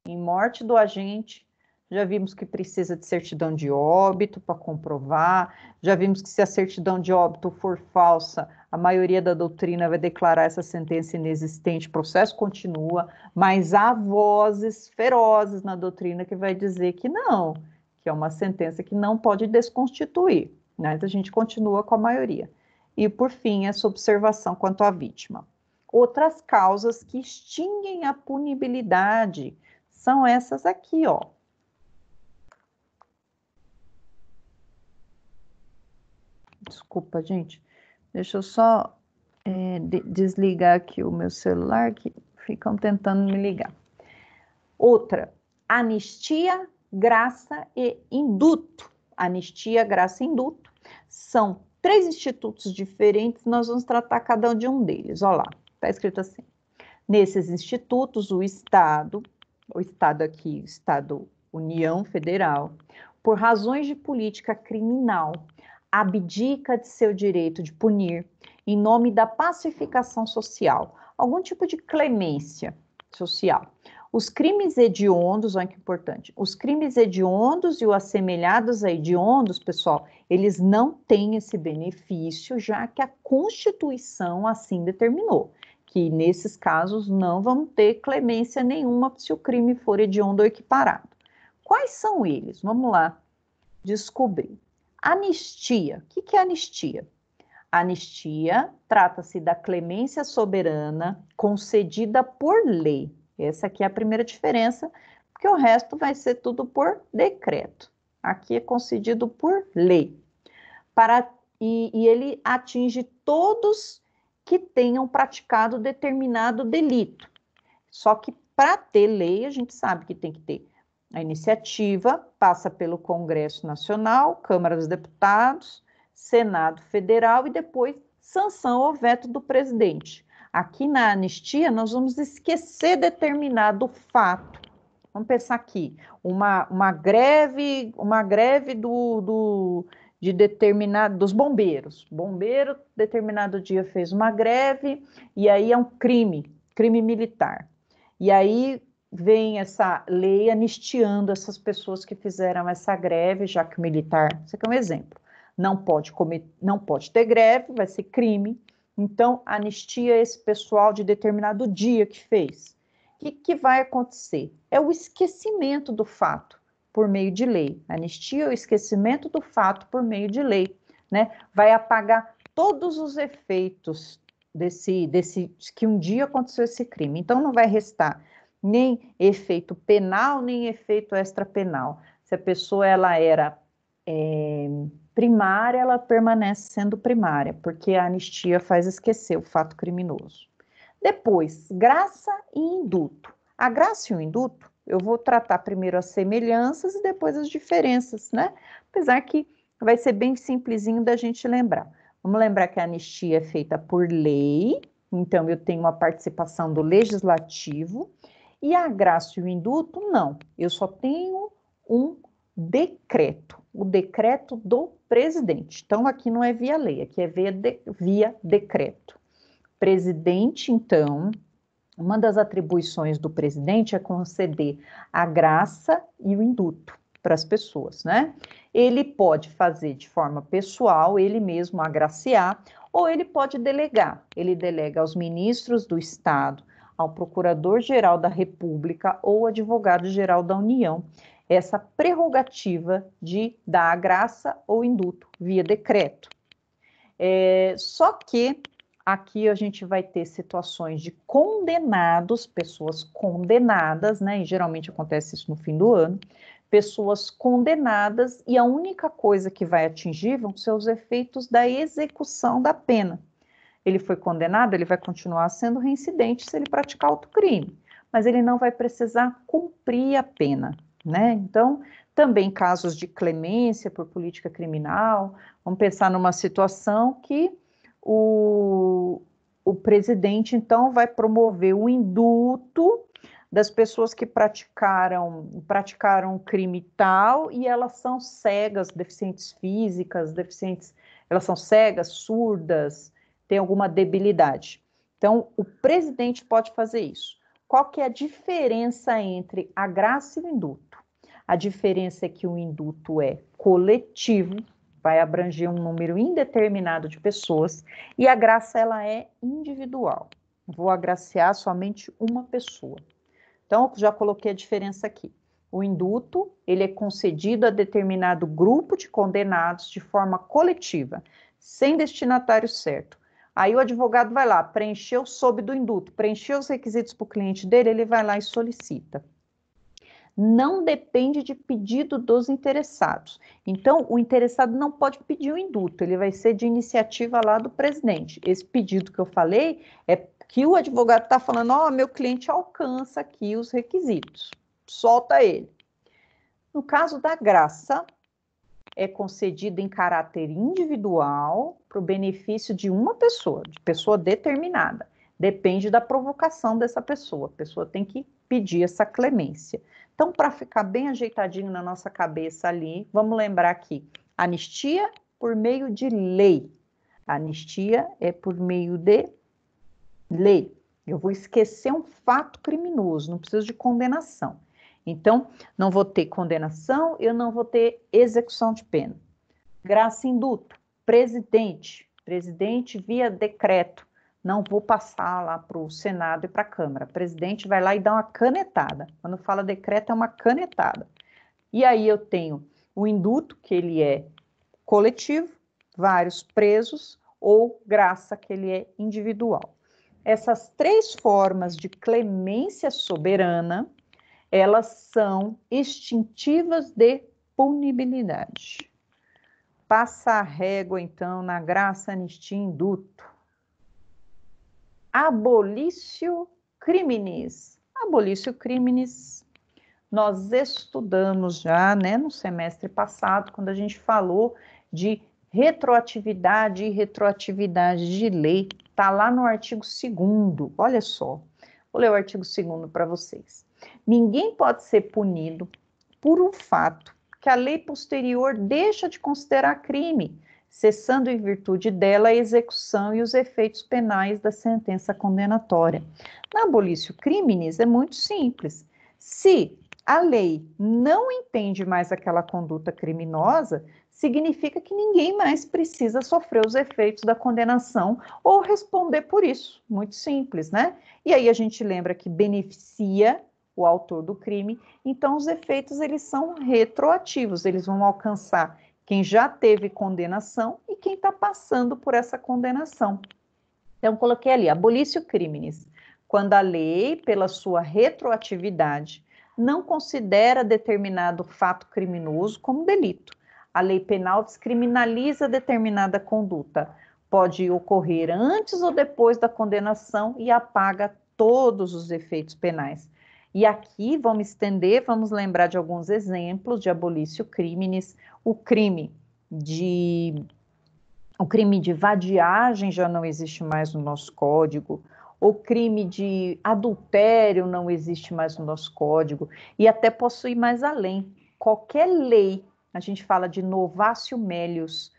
em morte do agente. Já vimos que precisa de certidão de óbito para comprovar. Já vimos que, se a certidão de óbito for falsa, a maioria da doutrina vai declarar essa sentença inexistente, o processo continua, mas há vozes ferozes na doutrina que vai dizer que não, que é uma sentença que não pode desconstituir, né? Então a gente continua com a maioria. E, por fim, essa observação quanto à vítima. Outras causas que extinguem a punibilidade são essas aqui, ó. Desculpa, gente. Deixa eu só desligar aqui o meu celular, que ficam tentando me ligar. Outra, anistia, graça e induto. Anistia, graça e induto são 3 institutos diferentes, nós vamos tratar cada um de um deles. Olha lá, está escrito assim. Nesses institutos, o Estado aqui, Estado União Federal, por razões de política criminal, abdica de seu direito de punir, em nome da pacificação social, algum tipo de clemência social. Os crimes hediondos, olha que importante, os crimes hediondos e os assemelhados a hediondos, pessoal, eles não têm esse benefício, já que a Constituição assim determinou, que nesses casos não vão ter clemência nenhuma se o crime for hediondo ou equiparado. Quais são eles? Vamos lá descobrir. Anistia. O que é anistia? Anistia trata-se da clemência soberana concedida por lei. Essa aqui é a primeira diferença, porque o resto vai ser tudo por decreto. Aqui é concedido por lei. E ele atinge todos que tenham praticado determinado delito. Só que, para ter lei, a gente sabe que tem que ter a iniciativa, passa pelo Congresso Nacional, Câmara dos Deputados, Senado Federal e depois sanção ou veto do presidente. Aqui na anistia, nós vamos esquecer determinado fato. Vamos pensar aqui, uma greve dos bombeiros. Bombeiro, determinado dia, fez uma greve, e aí é um crime militar. E aí vem essa lei anistiando essas pessoas que fizeram essa greve, já que o militar, isso aqui é um exemplo, não pode ter greve, vai ser crime, então anistia esse pessoal de determinado dia que fez. O que vai acontecer? É o esquecimento do fato por meio de lei. Anistia é o esquecimento do fato por meio de lei, né? Vai apagar todos os efeitos desse que um dia aconteceu esse crime. Então não vai restar nem efeito penal, nem efeito extrapenal. Se a pessoa ela era primária, ela permanece sendo primária, porque a anistia faz esquecer o fato criminoso. Depois, graça e induto. A graça e o induto Eu vou tratar primeiro as semelhanças e depois as diferenças, né? Apesar que vai ser bem simplesinho da gente lembrar. Vamos lembrar que a anistia é feita por lei, então eu tenho uma participação do legislativo, e a graça e o indulto, não. Eu só tenho um decreto, o decreto do presidente. Então, aqui não é via lei, aqui é via decreto. Presidente, então, uma das atribuições do presidente é conceder a graça e o indulto para as pessoas, né? Ele pode fazer de forma pessoal, ele mesmo agraciar, ou ele pode delegar. Ele delega aos ministros do Estado, ao Procurador-Geral da República ou Advogado-Geral da União, essa prerrogativa de dar a graça ou indulto via decreto. Só que aqui a gente vai ter situações de condenados, pessoas condenadas, né? E geralmente acontece isso no fim do ano, pessoas condenadas, e a única coisa que vai atingir vão ser os efeitos da execução da pena. Ele foi condenado, ele vai continuar sendo reincidente se ele praticar outro crime, mas ele não vai precisar cumprir a pena, né? Então, também casos de clemência por política criminal, vamos pensar numa situação que o presidente, então, vai promover o indulto das pessoas que praticaram crime tal e elas são cegas, deficientes físicas, elas são cegas, surdas, têm alguma debilidade. Então, o presidente pode fazer isso. Qual que é a diferença entre a graça e o indulto? A diferença é que o indulto é coletivo, vai abranger um número indeterminado de pessoas, e a graça ela é individual. Vou agraciar somente uma pessoa. Então, já coloquei a diferença aqui. O indulto, ele é concedido a determinado grupo de condenados de forma coletiva, sem destinatário certo. Aí o advogado vai lá, preencheu sob do indulto, preencheu os requisitos para o cliente dele, ele vai lá e solicita. Não depende de pedido dos interessados. Então, o interessado não pode pedir o indulto, ele vai ser de iniciativa lá do presidente. Esse pedido que eu falei é que o advogado está falando, ó, meu cliente alcança aqui os requisitos, solta ele. No caso da graça, é concedido em caráter individual para o benefício de uma pessoa, de pessoa determinada. Depende da provocação dessa pessoa. A pessoa tem que pedir essa clemência. Então, para ficar bem ajeitadinho na nossa cabeça ali, vamos lembrar aqui, anistia por meio de lei. A anistia é por meio de lei. Eu vou esquecer um fato criminoso, não preciso de condenação. Então, não vou ter condenação, eu não vou ter execução de pena. Graça e indulto, presidente via decreto. Não vou passar lá para o Senado e para a Câmara. O presidente vai lá e dá uma canetada. Quando fala decreto, é uma canetada. E aí eu tenho o indulto, que ele é coletivo, vários presos, ou graça, que ele é individual. Essas três formas de clemência soberana, elas são extintivas de punibilidade. Passa a régua, então, na graça, anistia e indulto. Abolício criminis. Abolício criminis, nós estudamos já, né, no semestre passado, quando a gente falou de retroatividade e retroatividade de lei. Está lá no artigo 2º, olha só. Vou ler o artigo 2º para vocês. Ninguém pode ser punido por um fato que a lei posterior deixa de considerar crime, cessando em virtude dela a execução e os efeitos penais da sentença condenatória. Na abolício criminis é muito simples. Se a lei não entende mais aquela conduta criminosa, significa que ninguém mais precisa sofrer os efeitos da condenação ou responder por isso. Muito simples, né? E aí a gente lembra que beneficia o autor do crime, então os efeitos eles são retroativos, eles vão alcançar quem já teve condenação e quem está passando por essa condenação. Então, coloquei ali, abolício criminis, quando a lei, pela sua retroatividade, não considera determinado fato criminoso como delito. A lei penal descriminaliza determinada conduta. Pode ocorrer antes ou depois da condenação e apaga todos os efeitos penais. E aqui vamos estender, vamos lembrar de alguns exemplos de abolício criminis. O crime de vadiagem já não existe mais no nosso código. O crime de adultério não existe mais no nosso código. E até posso ir mais além. Qualquer lei, a gente fala de novatio melius,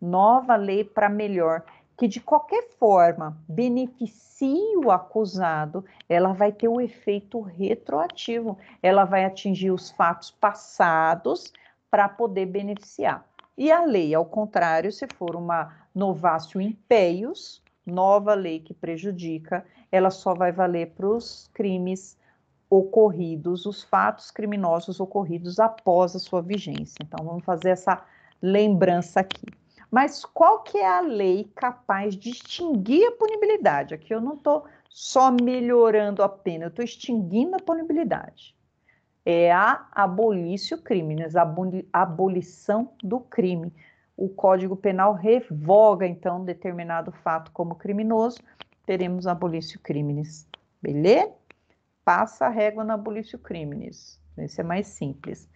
nova lei para melhor, que de qualquer forma beneficie o acusado, ela vai ter um efeito retroativo. Ela vai atingir os fatos passados para poder beneficiar. E a lei, ao contrário, se for uma novatio impeius, nova lei que prejudica, ela só vai valer para os crimes ocorridos, os fatos criminosos ocorridos após a sua vigência. Então, vamos fazer essa lembrança aqui. Mas qual que é a lei capaz de extinguir a punibilidade? Aqui eu não estou só melhorando a pena, eu estou extinguindo a punibilidade. É a abolício criminis, a abolição do crime. O Código Penal revoga, então, determinado fato como criminoso, teremos abolício criminis. Beleza? Passa a régua na abolício criminis. Esse é mais simples.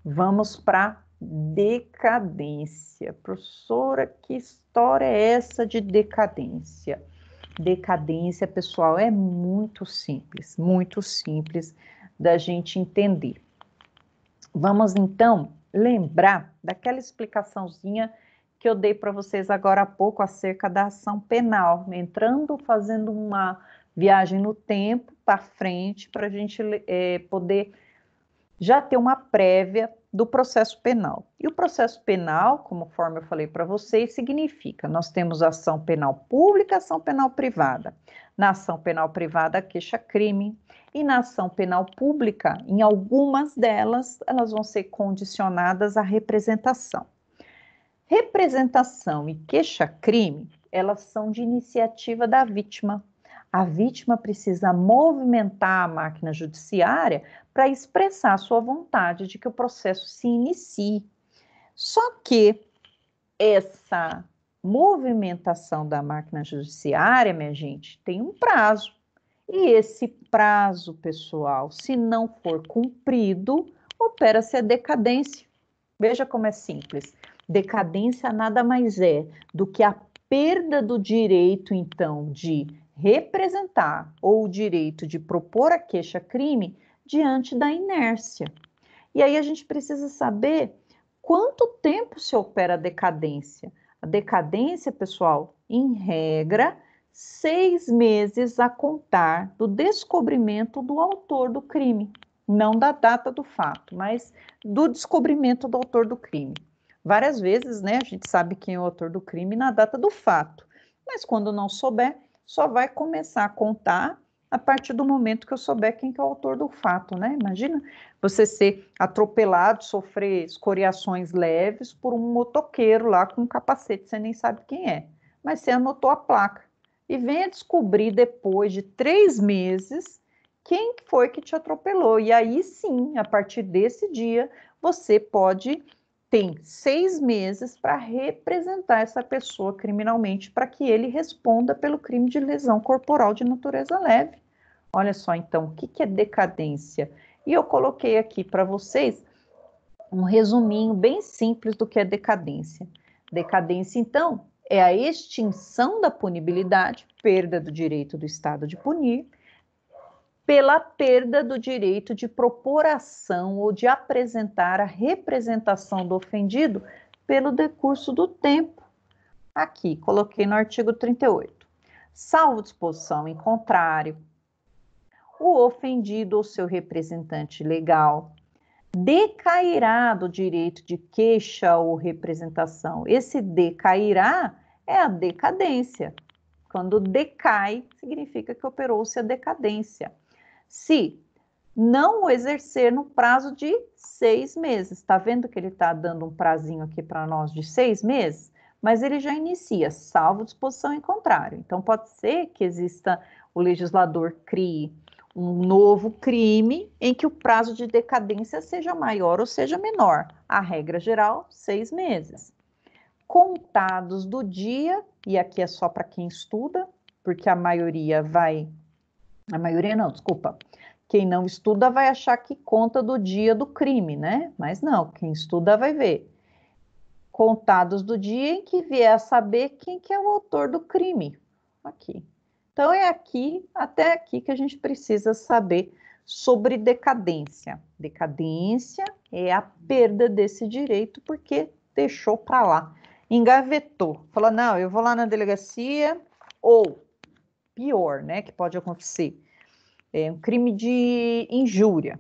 Vamos para decadência. Professora, que história é essa de decadência? Decadência, pessoal, é muito simples da gente entender. Vamos, então, lembrar daquela explicaçãozinha que eu dei para vocês agora há pouco acerca da ação penal, fazendo uma viagem no tempo para frente, para a gente poder já ter uma prévia do processo penal. E o processo penal, conforme eu falei para vocês, significa, nós temos ação penal pública, ação penal privada. Na ação penal privada, queixa-crime, e na ação penal pública, em algumas delas, elas vão ser condicionadas à representação. Representação e queixa-crime, elas são de iniciativa da vítima. A vítima precisa movimentar a máquina judiciária para expressar a sua vontade de que o processo se inicie. Só que essa movimentação da máquina judiciária, minha gente, tem um prazo. E esse prazo, pessoal, se não for cumprido, opera-se a decadência. Veja como é simples. Decadência nada mais é do que a perda do direito, então, de representar ou o direito de propor a queixa-crime diante da inércia. E aí a gente precisa saber quanto tempo se opera a decadência. A decadência, pessoal, em regra, 6 meses a contar do descobrimento do autor do crime. Não da data do fato, mas do descobrimento do autor do crime. Várias vezes, né, a gente sabe quem é o autor do crime na data do fato, mas quando não souber, só vai começar a contar a partir do momento que eu souber quem que é o autor do fato, né? Imagina você ser atropelado, sofrer escoriações leves por um motoqueiro lá com um capacete, você nem sabe quem é, mas você anotou a placa. E venha descobrir depois de 3 meses quem foi que te atropelou. E aí sim, a partir desse dia, você tem 6 meses para representar essa pessoa criminalmente para que ele responda pelo crime de lesão corporal de natureza leve. Olha só, então, o que é decadência? E eu coloquei aqui para vocês um resuminho bem simples do que é decadência. Decadência, então, é a extinção da punibilidade, perda do direito do Estado de punir, pela perda do direito de propor ação ou de apresentar a representação do ofendido pelo decurso do tempo. Aqui, coloquei no artigo 38. Salvo disposição em contrário, o ofendido ou seu representante legal decairá do direito de queixa ou representação. Esse decairá é a decadência. Quando decai, significa que operou-se a decadência. Se não o exercer no prazo de 6 meses. Está vendo que ele está dando um prazinho aqui para nós de 6 meses? Mas ele já inicia, salvo disposição em contrário. Então, pode ser que o legislador crie um novo crime em que o prazo de decadência seja maior ou seja menor. A regra geral, 6 meses. Contados do dia, e aqui é só para quem estuda, porque a maioria vai A maioria não, desculpa. Quem não estuda vai achar que conta do dia do crime, né? Mas não, quem estuda vai ver. Contados do dia em que vier a saber quem que é o autor do crime. Aqui. Então é aqui, até aqui que a gente precisa saber sobre decadência. Decadência é a perda desse direito porque deixou para lá, engavetou. Falou, não, eu vou lá na delegacia, ou pior, né, que pode acontecer, é um crime de injúria.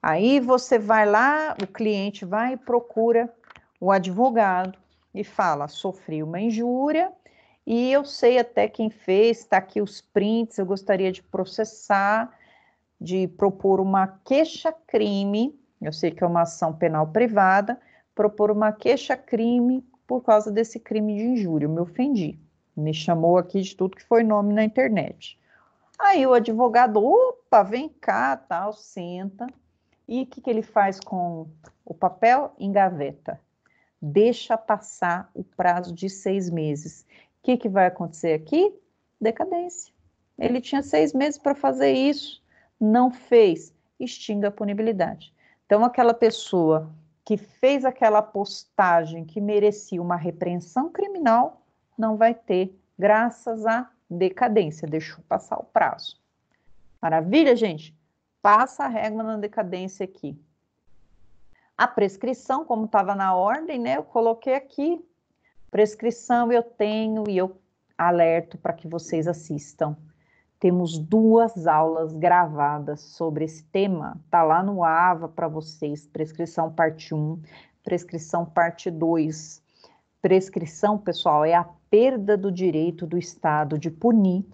Aí você vai lá, o cliente vai e procura o advogado e fala, sofri uma injúria e eu sei até quem fez, está aqui os prints, eu gostaria de processar, de propor uma queixa-crime, eu sei que é uma ação penal privada, propor uma queixa-crime por causa desse crime de injúria, eu me ofendi. Me chamou aqui de tudo que foi nome na internet. Aí o advogado, opa, vem cá, tal, senta. E o que ele faz com o papel? Engaveta. Deixa passar o prazo de 6 meses. O que vai acontecer aqui? Decadência. Ele tinha 6 meses para fazer isso, não fez, extingue a punibilidade. Então, aquela pessoa que fez aquela postagem que merecia uma repreensão criminal, não vai ter, graças à decadência, deixou passar o prazo. Maravilha, gente? Passa a régua na decadência aqui. A prescrição, como estava na ordem, né? Eu coloquei aqui. Prescrição eu tenho e eu alerto para que vocês assistam. Temos 2 aulas gravadas sobre esse tema. Tá lá no AVA para vocês. Prescrição parte 1, prescrição parte 2. Prescrição, pessoal, é a perda do direito do Estado de punir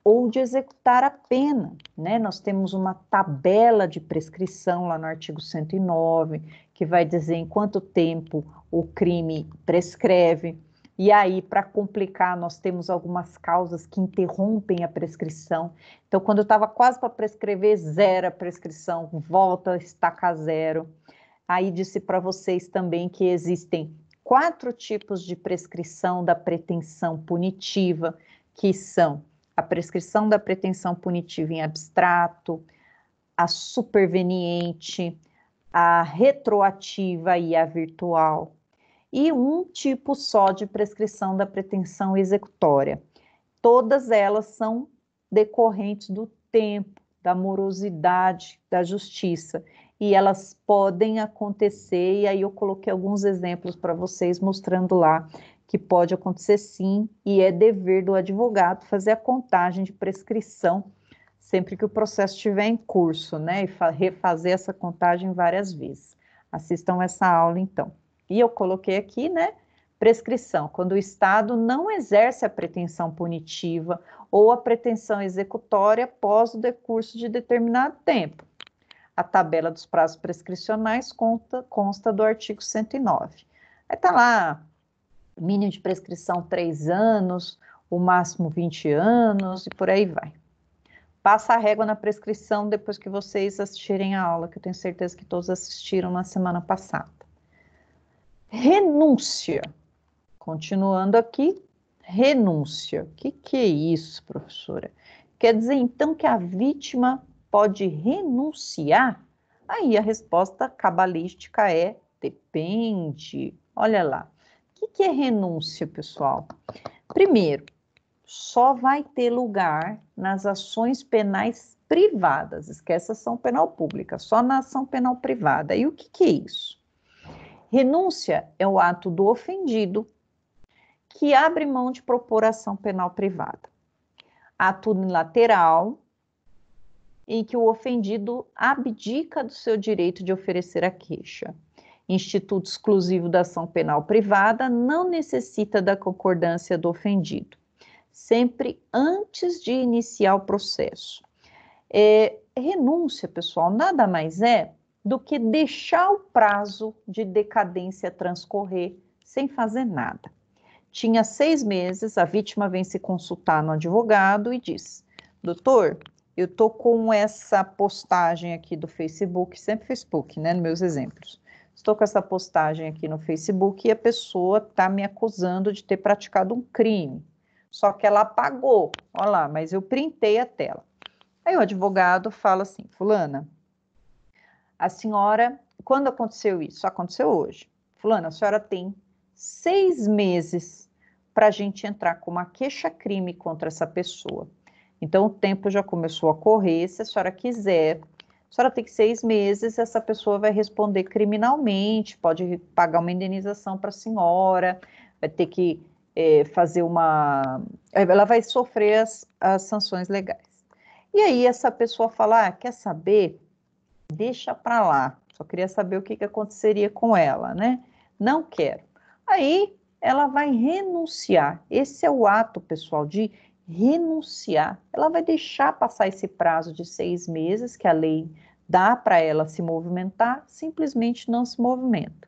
ou de executar a pena, né? Nós temos uma tabela de prescrição lá no artigo 109, que vai dizer em quanto tempo o crime prescreve. E aí, para complicar, nós temos algumas causas que interrompem a prescrição. Então, quando eu estava quase para prescrever, zero a prescrição, volta a estacar zero. Aí disse para vocês também que existem 4 tipos de prescrição da pretensão punitiva, que são a prescrição da pretensão punitiva em abstrato, a superveniente, a retroativa e a virtual, e um tipo só de prescrição da pretensão executória. Todas elas são decorrentes do tempo, da morosidade da justiça, e elas podem acontecer, e aí eu coloquei alguns exemplos para vocês mostrando lá que pode acontecer sim, e é dever do advogado fazer a contagem de prescrição sempre que o processo estiver em curso, né, e refazer essa contagem várias vezes. Assistam essa aula, então. E eu coloquei aqui, né, prescrição, quando o Estado não exerce a pretensão punitiva ou a pretensão executória após o decurso de determinado tempo. A tabela dos prazos prescricionais consta do artigo 109. Aí está lá, mínimo de prescrição 3 anos, o máximo 20 anos e por aí vai. Passa a régua na prescrição depois que vocês assistirem a aula, que eu tenho certeza que todos assistiram na semana passada. Renúncia. Continuando aqui, renúncia. O que é isso, professora? Quer dizer, então, que a vítima pode renunciar? Aí a resposta cabalística é depende. Olha lá. O que é renúncia, pessoal? Primeiro, só vai ter lugar nas ações penais privadas. Esquece a ação penal pública, só na ação penal privada. E o que é isso? Renúncia é o ato do ofendido que abre mão de propor ação penal privada. Ato unilateral em que o ofendido abdica do seu direito de oferecer a queixa. Instituto exclusivo da ação penal privada não necessita da concordância do ofendido, sempre antes de iniciar o processo. Renúncia, pessoal, nada mais é do que deixar o prazo de decadência transcorrer sem fazer nada. Tinha 6 meses, a vítima vem se consultar no advogado e diz, doutor, eu tô com essa postagem aqui do Facebook, sempre Facebook, né, nos meus exemplos. Estou com essa postagem aqui no Facebook e a pessoa está me acusando de ter praticado um crime. só que ela apagou. Olha lá, mas eu printei a tela. Aí o advogado fala assim, fulana, a senhora, quando aconteceu isso? Aconteceu hoje. Fulana, a senhora tem 6 meses para a gente entrar com uma queixa-crime contra essa pessoa. Então, o tempo já começou a correr. Se a senhora quiser, a senhora tem 6 meses, essa pessoa vai responder criminalmente, pode pagar uma indenização para a senhora, vai ter que fazer uma... Ela vai sofrer as sanções legais. E aí essa pessoa fala, quer saber? Deixa para lá. Só queria saber o que aconteceria com ela, né? Não quero. Aí ela vai renunciar. Esse é o ato, pessoal, de renunciar. Ela vai deixar passar esse prazo de 6 meses que a lei dá para ela se movimentar, simplesmente não se movimenta.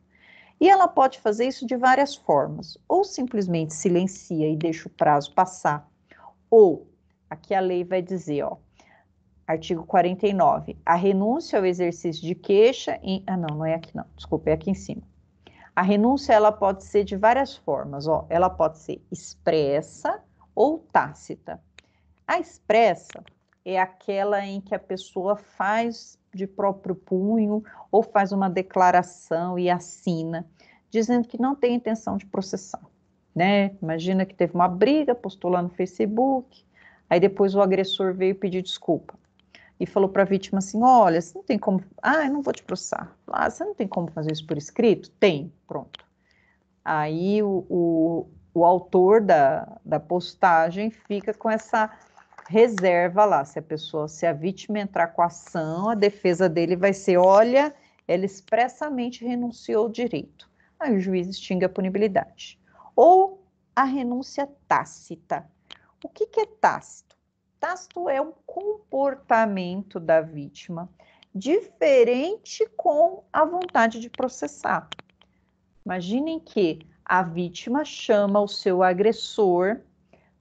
E ela pode fazer isso de várias formas. Ou simplesmente silencia e deixa o prazo passar. Ou, aqui a lei vai dizer, ó, artigo 49, a renúncia ao exercício de queixa... não é aqui não, desculpa, é aqui em cima. A renúncia, ela pode ser de várias formas, ó. Ela pode ser expressa ou tácita. A expressa é aquela em que a pessoa faz de próprio punho ou faz uma declaração e assina, dizendo que não tem intenção de processar, né? Imagina que teve uma briga, postou lá no Facebook, aí depois o agressor veio pedir desculpa e falou para a vítima assim, olha, você não tem como... eu não vou te processar. Você não tem como fazer isso por escrito? Tem, pronto. Aí o autor da postagem fica com essa reserva lá, se a vítima entrar com a ação, a defesa dele vai ser, olha, ela expressamente renunciou ao direito. Aí o juiz extingue a punibilidade. Ou a renúncia tácita. O que é tácito? Tácito é um comportamento da vítima diferente com a vontade de processar. Imaginem que a vítima chama o seu agressor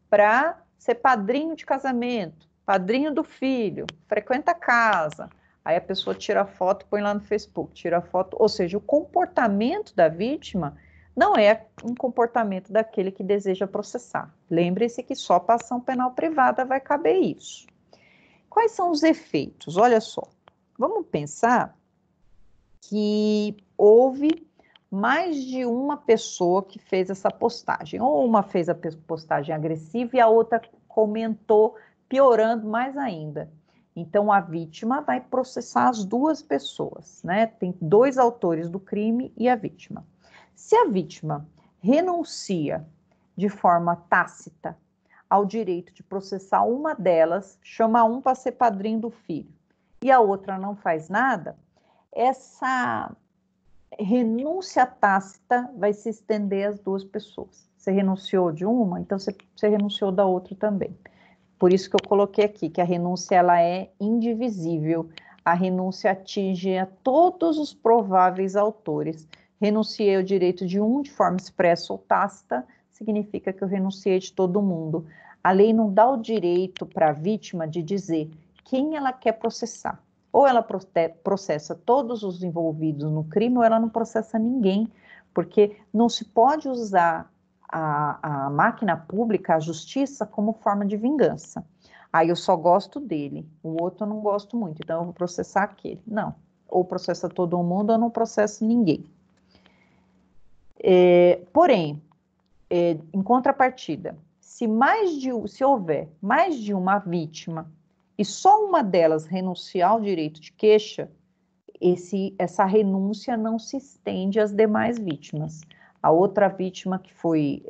para ser padrinho de casamento, padrinho do filho, frequenta a casa. Aí a pessoa tira a foto e põe lá no Facebook, tira a foto, ou seja, o comportamento da vítima não é um comportamento daquele que deseja processar. Lembre-se que só para ação penal privada vai caber isso. Quais são os efeitos? Olha só, vamos pensar que houve mais de uma pessoa que fez essa postagem, ou uma fez a postagem agressiva e a outra comentou, piorando mais ainda. Então, a vítima vai processar as duas pessoas, né? Tem 2 autores do crime e a vítima. Se a vítima renuncia de forma tácita ao direito de processar uma delas, chama um para ser padrinho do filho, e a outra não faz nada, essa renúncia tácita vai se estender às 2 pessoas. Você renunciou de uma, então você renunciou da outra também. Por isso que eu coloquei aqui que a renúncia ela é indivisível. A renúncia atinge a todos os prováveis autores. Renunciei ao direito de um de forma expressa ou tácita, significa que eu renunciei de todo mundo. A lei não dá o direito para a vítima de dizer quem ela quer processar. Ou ela processa todos os envolvidos no crime, ou ela não processa ninguém, porque não se pode usar a máquina pública, a justiça, como forma de vingança. Aí eu só gosto dele, o outro eu não gosto muito, então eu vou processar aquele. Não, ou processa todo mundo ou não processo ninguém. Porém, em contrapartida, se houver mais de uma vítima e só uma delas renunciar ao direito de queixa, essa renúncia não se estende às demais vítimas. A outra vítima que foi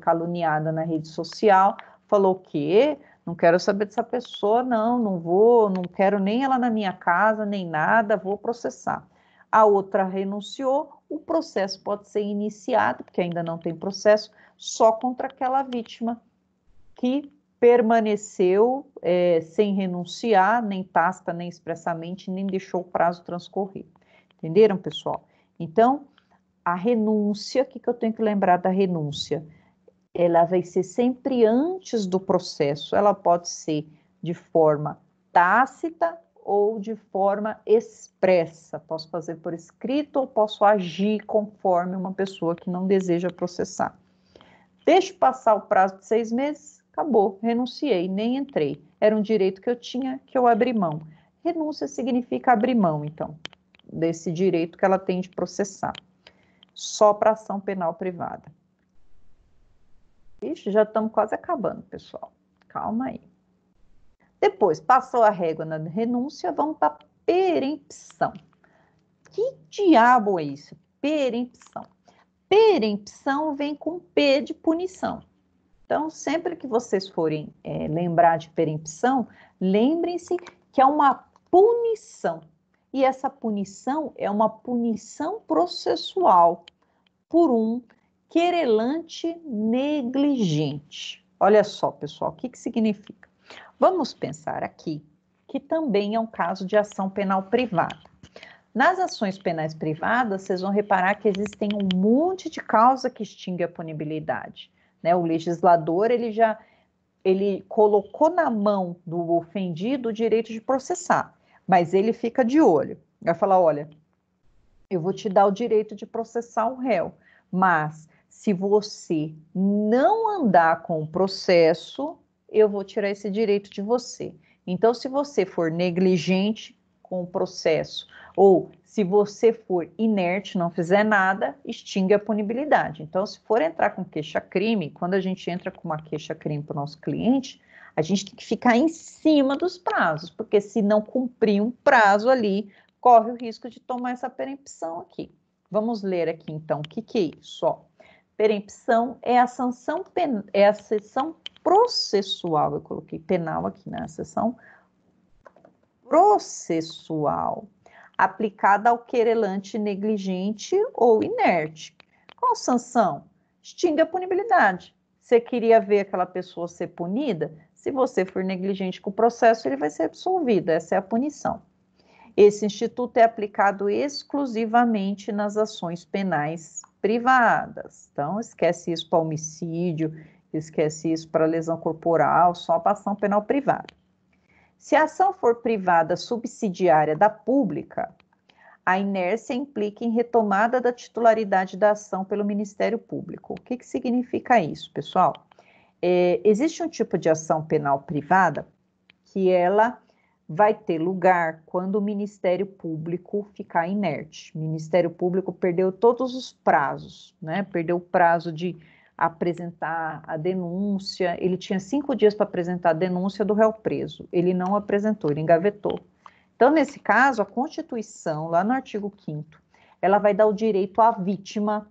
caluniada na rede social, falou que não quero saber dessa pessoa, não quero nem ela na minha casa, nem nada, vou processar. A outra renunciou, o processo pode ser iniciado, porque ainda não tem processo, só contra aquela vítima que permaneceu sem renunciar, nem tácita, nem expressamente, nem deixou o prazo transcorrer. Entenderam, pessoal? Então, a renúncia, o que eu tenho que lembrar da renúncia? Ela vai ser sempre antes do processo, ela pode ser de forma tácita ou de forma expressa. Posso fazer por escrito ou posso agir conforme uma pessoa que não deseja processar. deixo passar o prazo de 6 meses, acabou, renunciei, nem entrei. Era um direito que eu tinha, que eu abri mão. Renúncia significa abrir mão, então, desse direito que ela tem de processar. Só para ação penal privada. Ixi, já estamos quase acabando, pessoal. Calma aí. Depois, passou a régua na renúncia, vamos para perempção. Que diabo é isso? Perempção. Perempção vem com P de punição. Então, sempre que vocês forem lembrar de perempção, lembrem-se que é uma punição. E essa punição é uma punição processual por um querelante negligente. Olha só, pessoal, o que significa? Vamos pensar aqui que também é um caso de ação penal privada. Nas ações penais privadas, vocês vão reparar que existem um monte de causa que extingue a punibilidade. Né? O legislador, ele colocou na mão do ofendido o direito de processar, mas ele fica de olho. Vai falar, olha, eu vou te dar o direito de processar o réu, mas se você não andar com o processo, eu vou tirar esse direito de você. Então, se você for negligente com o processo, ou se você for inerte, não fizer nada, extingue a punibilidade. Então, se for entrar com queixa-crime, quando a gente entra com uma queixa-crime para o nosso cliente, a gente tem que ficar em cima dos prazos, porque se não cumprir um prazo ali, corre o risco de tomar essa perempção aqui. Vamos ler aqui, então, o que é isso? Ó, perempção é a sanção, é a seção processual, eu coloquei penal aqui, né? A seção processual, aplicada ao querelante negligente ou inerte. Qual sanção? Extingue a punibilidade. Você queria ver aquela pessoa ser punida? Se você for negligente com o processo, ele vai ser absolvido. Essa é a punição. Esse instituto é aplicado exclusivamente nas ações penais privadas. Então, esquece isso para homicídio, esquece isso para lesão corporal, só para ação penal privada. Se a ação for privada subsidiária da pública, a inércia implica em retomada da titularidade da ação pelo Ministério Público. O que significa isso, pessoal? Existe um tipo de ação penal privada que ela vai ter lugar quando o Ministério Público ficar inerte. O Ministério Público perdeu todos os prazos, né? Perdeu o prazo de apresentar a denúncia, ele tinha 5 dias para apresentar a denúncia do réu preso, ele não apresentou, ele engavetou. Então, nesse caso, a Constituição, lá no artigo 5º, ela vai dar o direito à vítima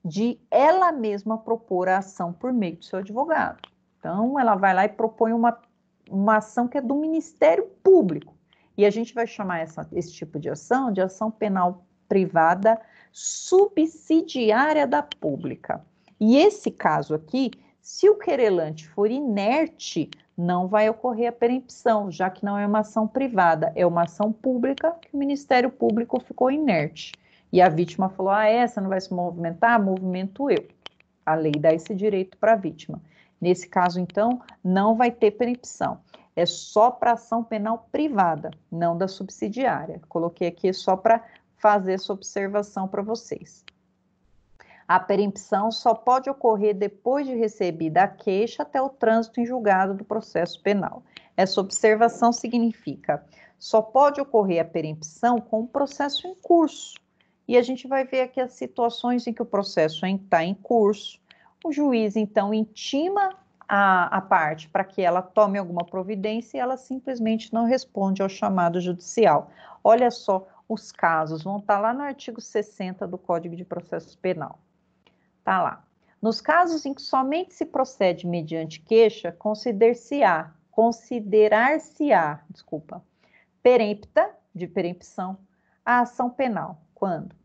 de ela mesma propor a ação por meio do seu advogado. Então, ela vai lá e propõe uma ação que é do Ministério Público. E a gente vai chamar esse tipo de ação penal privada subsidiária da pública. E esse caso aqui, se o querelante for inerte, não vai ocorrer a perempção, já que não é uma ação privada, é uma ação pública que o Ministério Público ficou inerte. E a vítima falou, essa não vai se movimentar? Movimento eu. A lei dá esse direito para a vítima. Nesse caso, então, não vai ter perempção. É só para ação penal privada, não da subsidiária. Coloquei aqui só para fazer essa observação para vocês. A perempção só pode ocorrer depois de recebida a queixa até o trânsito em julgado do processo penal. Essa observação significa, só pode ocorrer a perempção com o processo em curso. E a gente vai ver aqui as situações em que o processo está em curso. O juiz, então, intima a parte para que ela tome alguma providência e ela simplesmente não responde ao chamado judicial. Olha só, os casos vão estar lá no artigo 60 do Código de Processo Penal. Tá lá. Nos casos em que somente se procede mediante queixa, considerar-se-á, perempta, de perempção, a ação penal. Quando?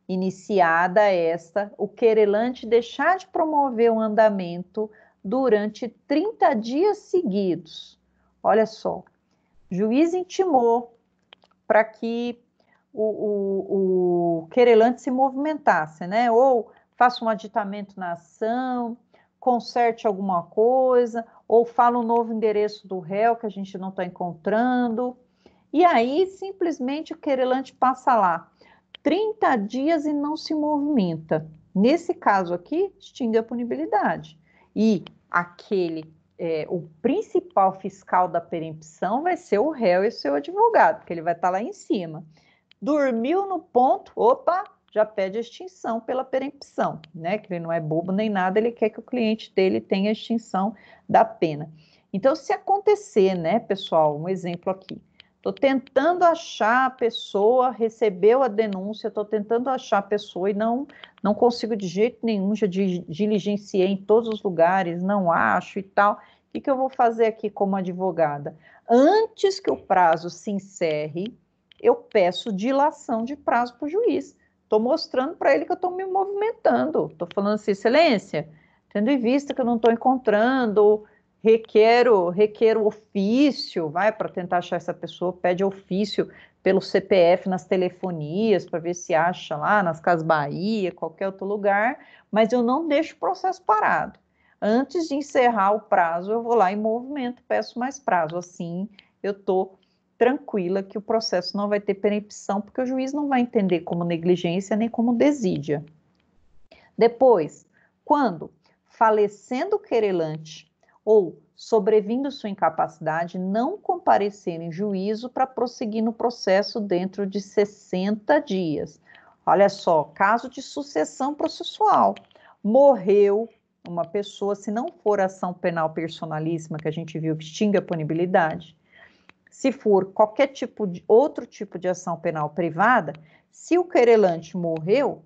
Iniciada esta, o querelante deixar de promover o andamento durante 30 dias seguidos. Olha só, o juiz intimou para que o querelante se movimentasse, né? Ou faça um aditamento na ação, conserte alguma coisa, ou fala um novo endereço do réu que a gente não está encontrando. E aí, simplesmente, o querelante passa lá 30 dias e não se movimenta, Nesse caso aqui, extingue a punibilidade. E o principal fiscal da perempção vai ser o réu e o seu advogado, porque ele vai estar lá em cima. Dormiu no ponto, opa, já pede a extinção pela perempção, né? Que ele não é bobo nem nada, ele quer que o cliente dele tenha a extinção da pena. Então, se acontecer, né, pessoal, um exemplo aqui, estou tentando achar a pessoa, recebeu a denúncia, estou tentando achar a pessoa e não consigo de jeito nenhum, já diligenciei em todos os lugares, não acho e tal. O que eu vou fazer aqui como advogada? Antes que o prazo se encerre, eu peço dilação de prazo para o juiz. Estou mostrando para ele que eu estou me movimentando. Estou falando assim, excelência, tendo em vista que eu não estou encontrando, requero ofício, vai, para tentar achar essa pessoa, pede ofício pelo CPF nas telefonias, para ver se acha lá nas Casas Bahia, qualquer outro lugar, mas eu não deixo o processo parado. Antes de encerrar o prazo, eu vou lá em movimento, peço mais prazo. Assim, eu estou tranquila que o processo não vai ter perempção, porque o juiz não vai entender como negligência nem como desídia. Depois, quando falecendo o querelante ou sobrevindo sua incapacidade, não comparecer em juízo para prosseguir no processo dentro de 60 dias. Olha só, caso de sucessão processual. Morreu uma pessoa, se não for ação penal personalíssima, que a gente viu que extingue a punibilidade, se for qualquer outro tipo de ação penal privada, se o querelante morreu,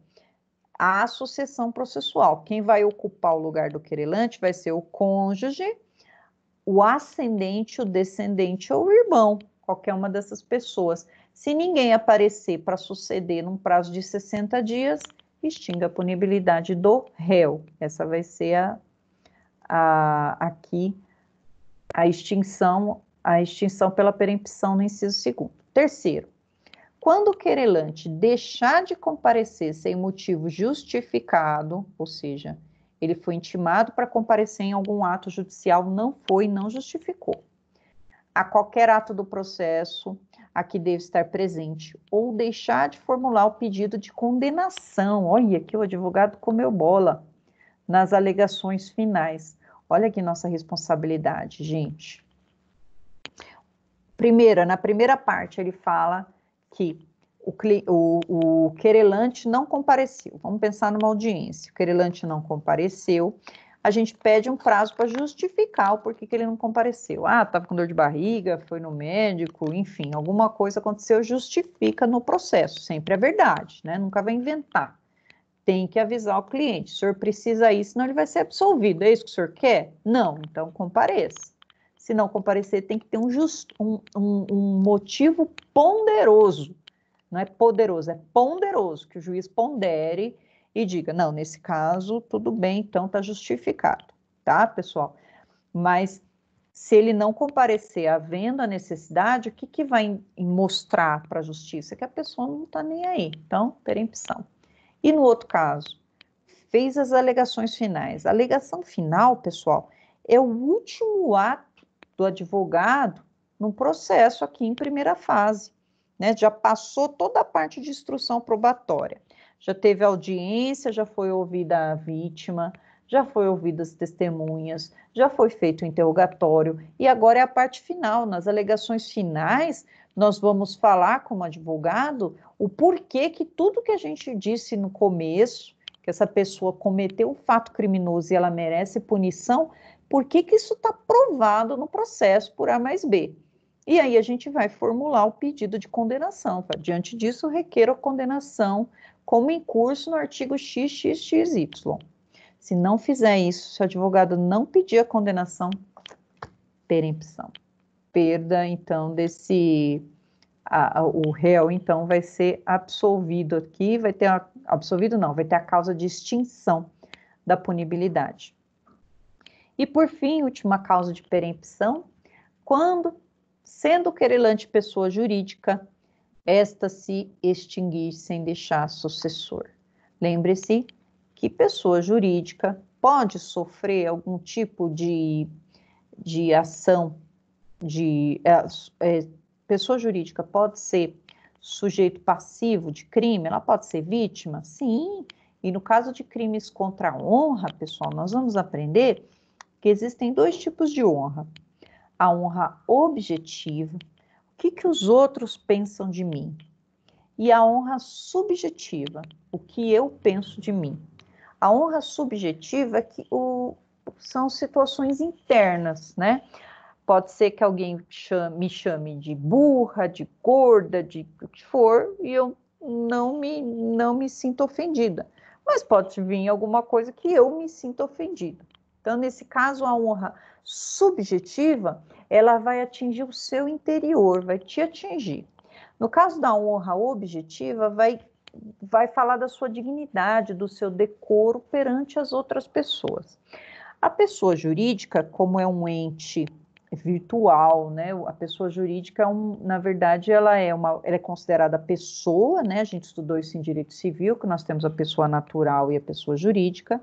há sucessão processual. Quem vai ocupar o lugar do querelante vai ser o cônjuge, o ascendente, o descendente ou o irmão, qualquer uma dessas pessoas. Se ninguém aparecer para suceder num prazo de 60 dias, extingue a punibilidade do réu. Essa vai ser aqui a extinção pela perempção no inciso 2º. Terceiro, quando o querelante deixar de comparecer sem motivo justificado, ou seja, ele foi intimado para comparecer em algum ato judicial, não foi, não justificou. A qualquer ato do processo, a que deve estar presente, ou deixar de formular o pedido de condenação. Olha aqui o advogado comeu bola nas alegações finais. Olha aqui nossa responsabilidade, gente. Na primeira parte, ele fala que o querelante não compareceu. Vamos pensar numa audiência. O querelante não compareceu. A gente pede um prazo para justificar o porquê que ele não compareceu. Ah, estava com dor de barriga, foi no médico, enfim, alguma coisa aconteceu, justifica no processo. Sempre é verdade, né? Nunca vai inventar. Tem que avisar o cliente. O senhor precisa ir, senão ele vai ser absolvido. É isso que o senhor quer? Não, então compareça. Se não comparecer, tem que ter um motivo ponderoso. Não é poderoso, é ponderoso, que o juiz pondere e diga, não, nesse caso, tudo bem, então está justificado, tá, pessoal? Mas se ele não comparecer havendo a necessidade, o que vai mostrar para a justiça? Que a pessoa não está nem aí, então, perempção. E no outro caso, fez as alegações finais. A alegação final, pessoal, é o último ato do advogado no processo aqui em primeira fase, né? Já passou toda a parte de instrução probatória, já teve audiência, já foi ouvida a vítima, já foi ouvidas as testemunhas, já foi feito o interrogatório e agora é a parte final. Nas alegações finais, nós vamos falar como advogado o porquê que tudo que a gente disse no começo, que essa pessoa cometeu um fato criminoso e ela merece punição, por que isso está provado no processo por A mais B. E aí a gente vai formular o pedido de condenação. Diante disso, requeiro a condenação como em curso no artigo XXXY. Se não fizer isso, se o advogado não pedir a condenação, perempção. Perda, então, o réu, então, vai ser absolvido aqui, vai ter a causa de extinção da punibilidade. E, por fim, última causa de perempção, quando, sendo o querelante pessoa jurídica, esta se extinguir sem deixar sucessor. Lembre-se que pessoa jurídica pode sofrer algum tipo de ação, pessoa jurídica pode ser sujeito passivo de crime, ela pode ser vítima? Sim, E no caso de crimes contra a honra, pessoal, nós vamos aprender que existem dois tipos de honra. A honra objetiva, o que os outros pensam de mim? E a honra subjetiva, o que eu penso de mim. A honra subjetiva é que são situações internas, né? Pode ser que alguém me chame de burra, de gorda, de o que for, e eu não me sinto ofendida. Mas pode vir alguma coisa que eu me sinto ofendida. Então, nesse caso, a honra subjetiva, ela vai atingir o seu interior, vai te atingir. No caso da honra objetiva, vai falar da sua dignidade, do seu decoro perante as outras pessoas. A pessoa jurídica, como é um ente virtual, né? A pessoa jurídica, na verdade, ela é considerada pessoa, né? A gente estudou isso em direito civil, que nós temos a pessoa natural e a pessoa jurídica.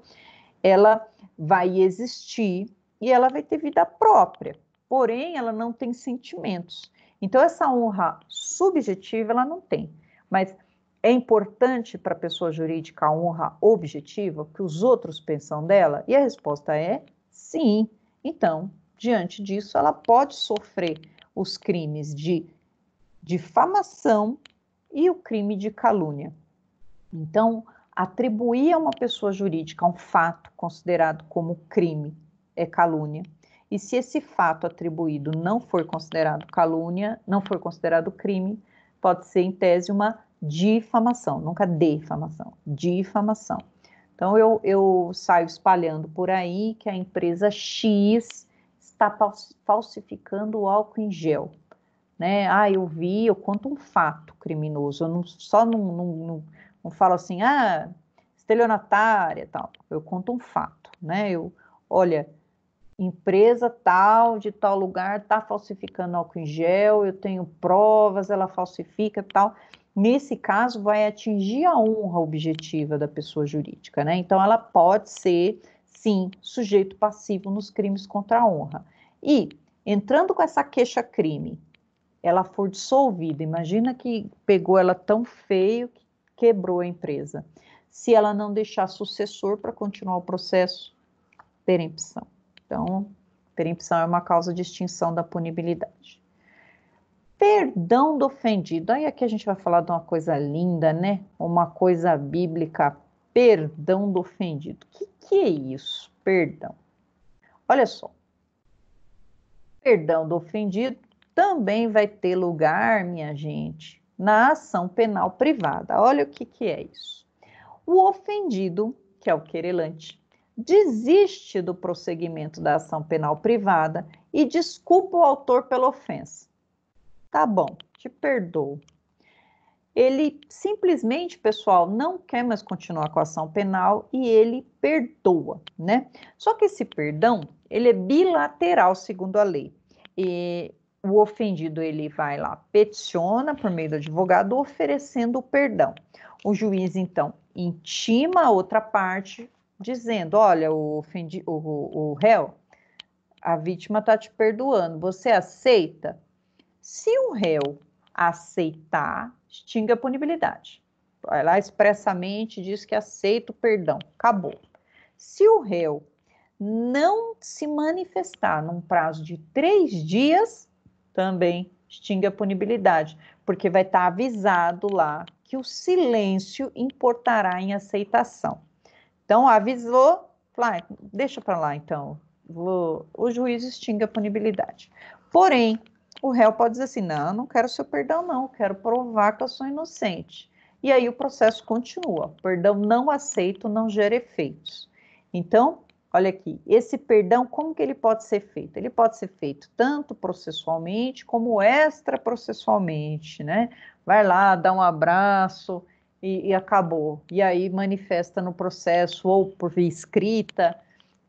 Ela vai existir e ela vai ter vida própria, porém, ela não tem sentimentos. Então, essa honra subjetiva, ela não tem. Mas é importante para a pessoa jurídica a honra objetiva, que os outros pensam dela? E a resposta é sim. Então, diante disso, ela pode sofrer os crimes de difamação e o crime de calúnia. Então, atribuir a uma pessoa jurídica um fato considerado como crime é calúnia. E se esse fato atribuído não for considerado calúnia, não for considerado crime, pode ser, em tese, uma difamação, nunca difamação, difamação. Então, eu saio espalhando por aí que a empresa X está falsificando o álcool em gel. Né? Eu conto um fato criminoso, eu não falo assim, estelionatária, tal. Eu conto um fato, né? Olha, empresa tal, de tal lugar, está falsificando álcool em gel, eu tenho provas, ela falsifica, tal. Nesse caso, vai atingir a honra objetiva da pessoa jurídica, né? Então, ela pode ser, sim, sujeito passivo nos crimes contra a honra. E, entrando com essa queixa-crime, ela for dissolvida, imagina que pegou ela tão feio que quebrou a empresa. Se ela não deixar sucessor para continuar o processo, perempção. Então, perempção é uma causa de extinção da punibilidade. Perdão do ofendido. Aí aqui a gente vai falar de uma coisa linda, né? Uma coisa bíblica. Perdão do ofendido. O que é isso? Perdão. Olha só. Perdão do ofendido também vai ter lugar, minha gente, na ação penal privada. Olha o que é isso. O ofendido, que é o querelante, desiste do prosseguimento da ação penal privada e desculpa o autor pela ofensa. Tá bom, te perdoo. Ele simplesmente, pessoal, não quer mais continuar com a ação penal e ele perdoa, né? Só que esse perdão, ele é bilateral, segundo a lei. E o ofendido, ele vai lá, peticiona por meio do advogado, oferecendo o perdão. O juiz, então, intima a outra parte, dizendo, olha, o réu, a vítima está te perdoando, você aceita? Se o réu aceitar, extingue a punibilidade. Vai lá expressamente, diz que aceita o perdão, acabou. Se o réu não se manifestar num prazo de 3 dias, também extingue a punibilidade, porque vai estar avisado lá que o silêncio importará em aceitação. Então, avisou, deixa para lá, então, o juiz extingue a punibilidade. Porém, o réu pode dizer assim, não quero seu perdão não, quero provar que eu sou inocente. E aí o processo continua, perdão não aceito não gera efeitos. Então, olha aqui, esse perdão, como que ele pode ser feito? Ele pode ser feito tanto processualmente como extraprocessualmente, né? Vai lá, dá um abraço e acabou. E aí manifesta no processo ou por via escrita,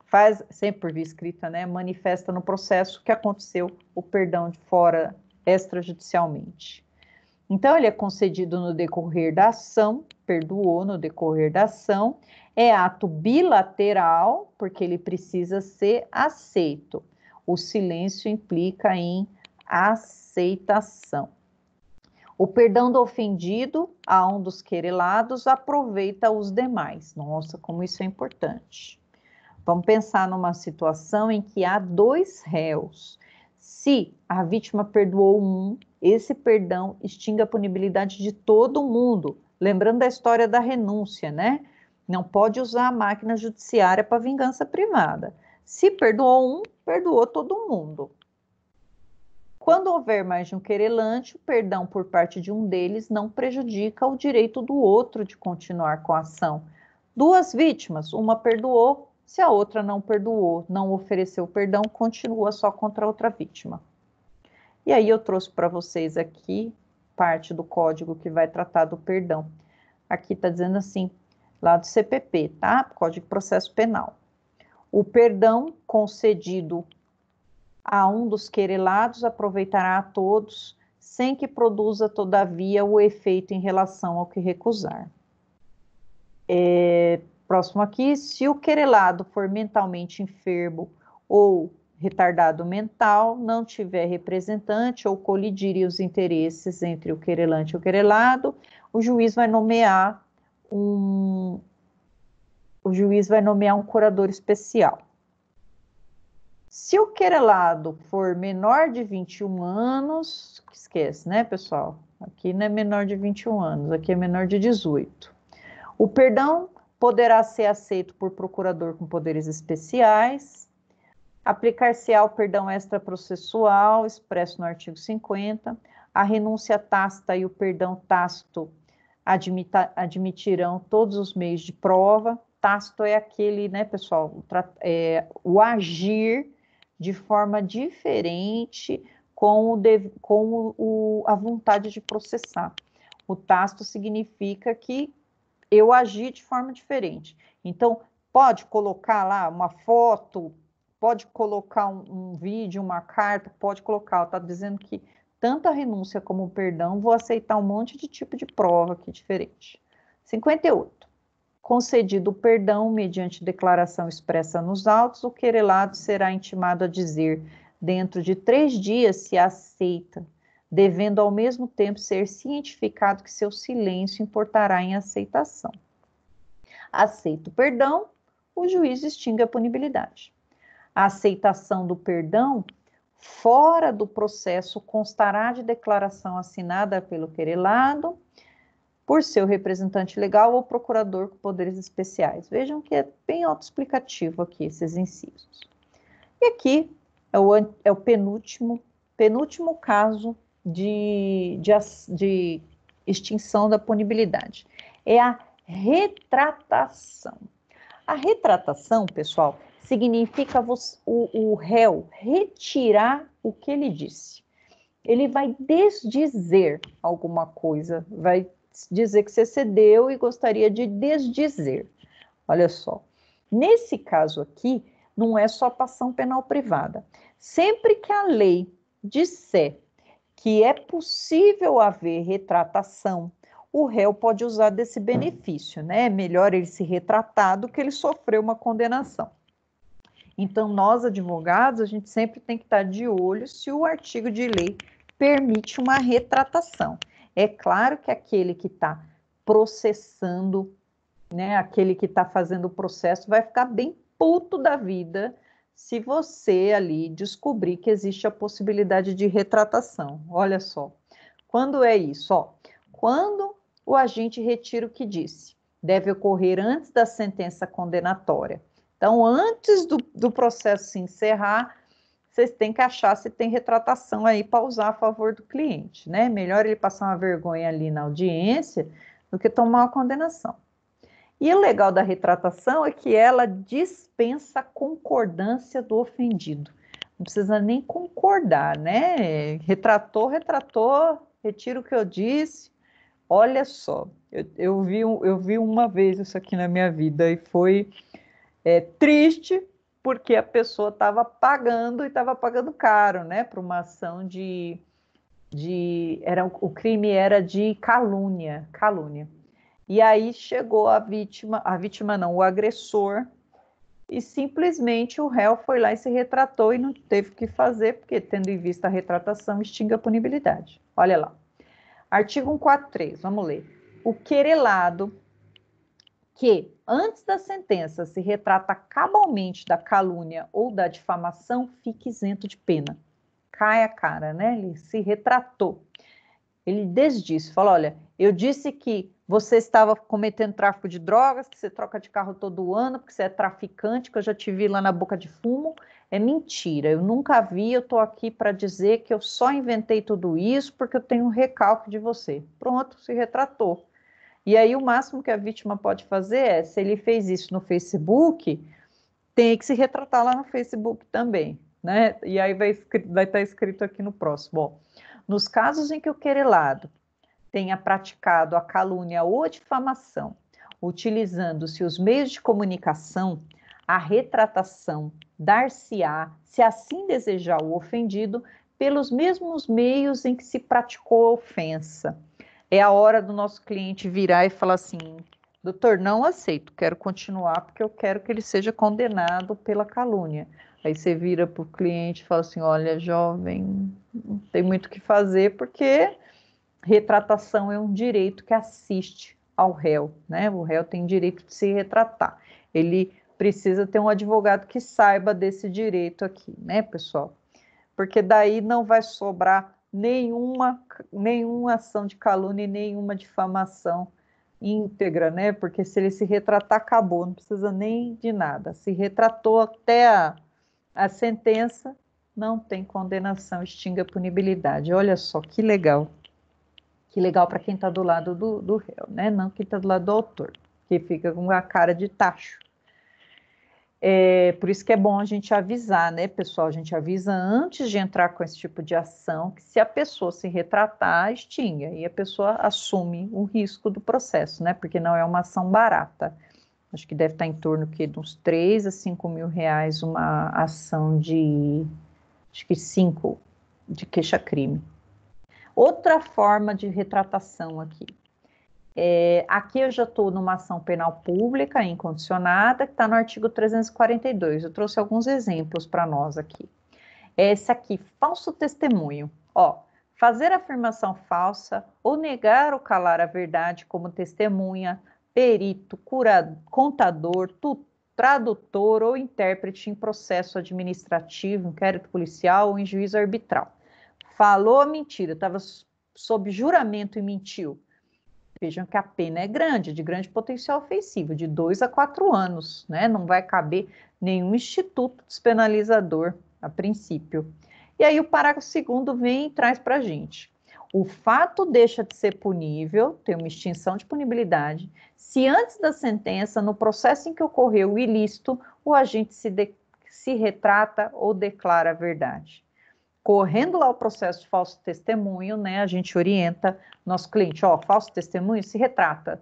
faz sempre por via escrita, né? Manifesta no processo que aconteceu o perdão de fora extrajudicialmente. Então, ele é concedido no decorrer da ação, perdoou no decorrer da ação, é ato bilateral, porque ele precisa ser aceito. O silêncio implica em aceitação. O perdão do ofendido a um dos querelados aproveita os demais. Nossa, como isso é importante. Vamos pensar numa situação em que há 2 réus. Se a vítima perdoou um, esse perdão extingue a punibilidade de todo mundo. Lembrando da história da renúncia, né? Não pode usar a máquina judiciária para vingança privada. Se perdoou um, perdoou todo mundo. Quando houver mais de um querelante, o perdão por parte de um deles não prejudica o direito do outro de continuar com a ação. 2 vítimas, uma perdoou, se a outra não perdoou, não ofereceu perdão, continua só contra a outra vítima. E aí eu trouxe para vocês aqui parte do código que vai tratar do perdão. Aqui está dizendo assim, lá do CPP, tá? Código de Processo Penal. O perdão concedido a um dos querelados aproveitará a todos, sem que produza, todavia, o efeito em relação ao que recusar. Próximo aqui, se o querelado for mentalmente enfermo ou retardado mental, não tiver representante ou colidirem os interesses entre o querelante e o querelado, o juiz vai nomear um curador especial. Se o querelado for menor de 21 anos, esquece, né, pessoal? Aqui não é menor de 21 anos, aqui é menor de 18. O perdão poderá ser aceito por procurador com poderes especiais. Aplicar-se-á o perdão extraprocessual, expresso no artigo 50. A renúncia tácita e o perdão tácito admitirão todos os meios de prova. Tácito é aquele, né, pessoal, o agir de forma diferente com a vontade de processar. O tácito significa que eu agi de forma diferente. Então, pode colocar lá uma foto, pode colocar um vídeo, uma carta, pode colocar, está dizendo que tanto a renúncia como o perdão, vou aceitar um monte de tipo de prova aqui diferente. 58. Concedido o perdão mediante declaração expressa nos autos, o querelado será intimado a dizer, dentro de 3 dias, se aceita, devendo ao mesmo tempo ser cientificado que seu silêncio importará em aceitação. Aceita o perdão, o juiz extingue a punibilidade. A aceitação do perdão, fora do processo, constará de declaração assinada pelo querelado, por seu representante legal ou procurador com poderes especiais. Vejam que é bem autoexplicativo aqui esses incisos. E aqui é o penúltimo caso de extinção da punibilidade. É a retratação. A retratação, pessoal, significa o réu retirar o que ele disse. Ele vai desdizer alguma coisa, vai dizer que você cedeu e gostaria de desdizer. Olha só, nesse caso aqui, não é só para ação penal privada. Sempre que a lei disser que é possível haver retratação, o réu pode usar desse benefício, né? É melhor ele se retratar do que ele sofrer uma condenação. Então, nós, advogados, a gente sempre tem que estar de olho se o artigo de lei permite uma retratação. É claro que aquele que está processando, né, aquele que está fazendo o processo, vai ficar bem puto da vida se você ali descobrir que existe a possibilidade de retratação. Olha só, quando é isso? Ó, quando o agente retira o que disse, deve ocorrer antes da sentença condenatória. Então, antes do processo se encerrar, vocês têm que achar se tem retratação aí para usar a favor do cliente, né? Melhor ele passar uma vergonha ali na audiência do que tomar uma condenação. E o legal da retratação é que ela dispensa a concordância do ofendido. Não precisa nem concordar, né? Retratou, retiro o que eu disse. Olha só, eu vi uma vez isso aqui na minha vida e foi triste, porque a pessoa estava pagando e estava pagando caro, né? Para uma ação o crime era de calúnia. E aí chegou a vítima não, o agressor, e simplesmente o réu foi lá e se retratou e não teve o que fazer, porque tendo em vista a retratação, extingue a punibilidade. Olha lá. Artigo 143, vamos ler. O querelado que, antes da sentença, se retrata cabalmente da calúnia ou da difamação, fique isento de pena. Cai a cara, né? Ele se retratou. Ele desdisse, falou, olha, eu disse que você estava cometendo tráfico de drogas, que você troca de carro todo ano, porque você é traficante, que eu já te vi lá na boca de fumo. É mentira, eu nunca vi, eu estou aqui para dizer que eu só inventei tudo isso porque eu tenho um recalque de você. Pronto, se retratou. E aí o máximo que a vítima pode fazer é, se ele fez isso no Facebook, tem que se retratar lá no Facebook também, né? E aí vai estar escrito aqui no próximo. Bom, nos casos em que o querelado tenha praticado a calúnia ou a difamação, utilizando-se os meios de comunicação, a retratação dar-se-á, se assim desejar o ofendido, pelos mesmos meios em que se praticou a ofensa. É a hora do nosso cliente virar e falar assim, doutor, não aceito, quero continuar porque eu quero que ele seja condenado pela calúnia. Aí você vira para o cliente e fala assim, olha, jovem, não tem muito o que fazer porque retratação é um direito que assiste ao réu, né? O réu tem direito de se retratar. Ele precisa ter um advogado que saiba desse direito aqui, né, pessoal? Porque daí não vai sobrar nenhuma ação de calúnia e nenhuma difamação íntegra, né? Porque se ele se retratar, acabou, não precisa nem de nada. Se retratou até a sentença, não tem condenação, extingue a punibilidade. Olha só que legal. Que legal para quem está do lado do réu, né? Não quem está do lado do autor, que fica com a cara de tacho. Por isso que é bom a gente avisar, né, pessoal? A gente avisa antes de entrar com esse tipo de ação, que se a pessoa se retratar, extingue, e a pessoa assume o risco do processo, né? Porque não é uma ação barata. Acho que deve estar em torno de uns 3 a 5 mil reais uma ação de, acho que 5, de queixa-crime. Outra forma de retratação aqui. Aqui eu já estou numa ação penal pública incondicionada, que está no artigo 342. Eu trouxe alguns exemplos para nós aqui. Esse aqui, falso testemunho. Ó, fazer afirmação falsa ou negar ou calar a verdade como testemunha, perito, contador, tradutor ou intérprete em processo administrativo, inquérito policial ou em juízo arbitral. Falou a mentira, estava sob juramento e mentiu. Vejam que a pena é grande, de grande potencial ofensivo, de 2 a 4 anos, né? Não vai caber nenhum instituto despenalizador, a princípio. E aí o parágrafo 2º vem e traz para a gente. O fato deixa de ser punível, tem uma extinção de punibilidade, se antes da sentença, no processo em que ocorreu o ilícito, o agente se retrata ou declara a verdade. Correndo lá o processo de falso testemunho, né, a gente orienta nosso cliente, ó, falso testemunho, se retrata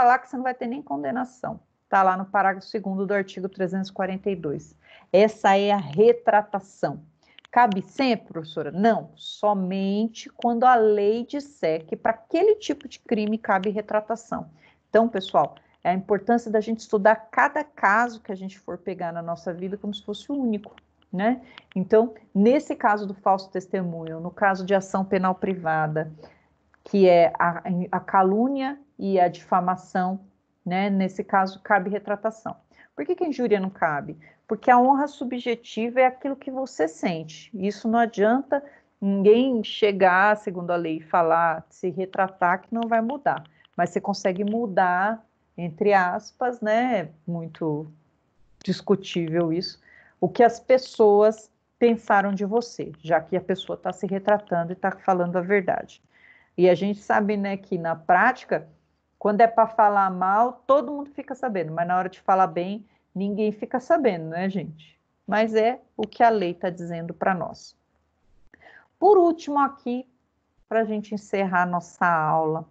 lá que você não vai ter nem condenação, tá lá no parágrafo 2º do artigo 342. Essa é a retratação. Cabe sempre, professora? Não, somente quando a lei disser que para aquele tipo de crime cabe retratação. Então, pessoal, é a importância da gente estudar cada caso que a gente for pegar na nossa vida como se fosse o único, né? Então, nesse caso do falso testemunho, no caso de ação penal privada, que é a calúnia e a difamação, né? Nesse caso, cabe retratação. Por que a injúria não cabe? Porque a honra subjetiva é aquilo que você sente. Isso não adianta ninguém chegar, segundo a lei, e falar, se retratar, que não vai mudar. Mas você consegue mudar, entre aspas, né? Muito discutível isso, o que as pessoas pensaram de você, já que a pessoa está se retratando e está falando a verdade. E a gente sabe, né, que na prática, quando é para falar mal, todo mundo fica sabendo, mas na hora de falar bem, ninguém fica sabendo, né, gente? Mas é o que a lei está dizendo para nós. Por último, aqui, para a gente encerrar nossa aula,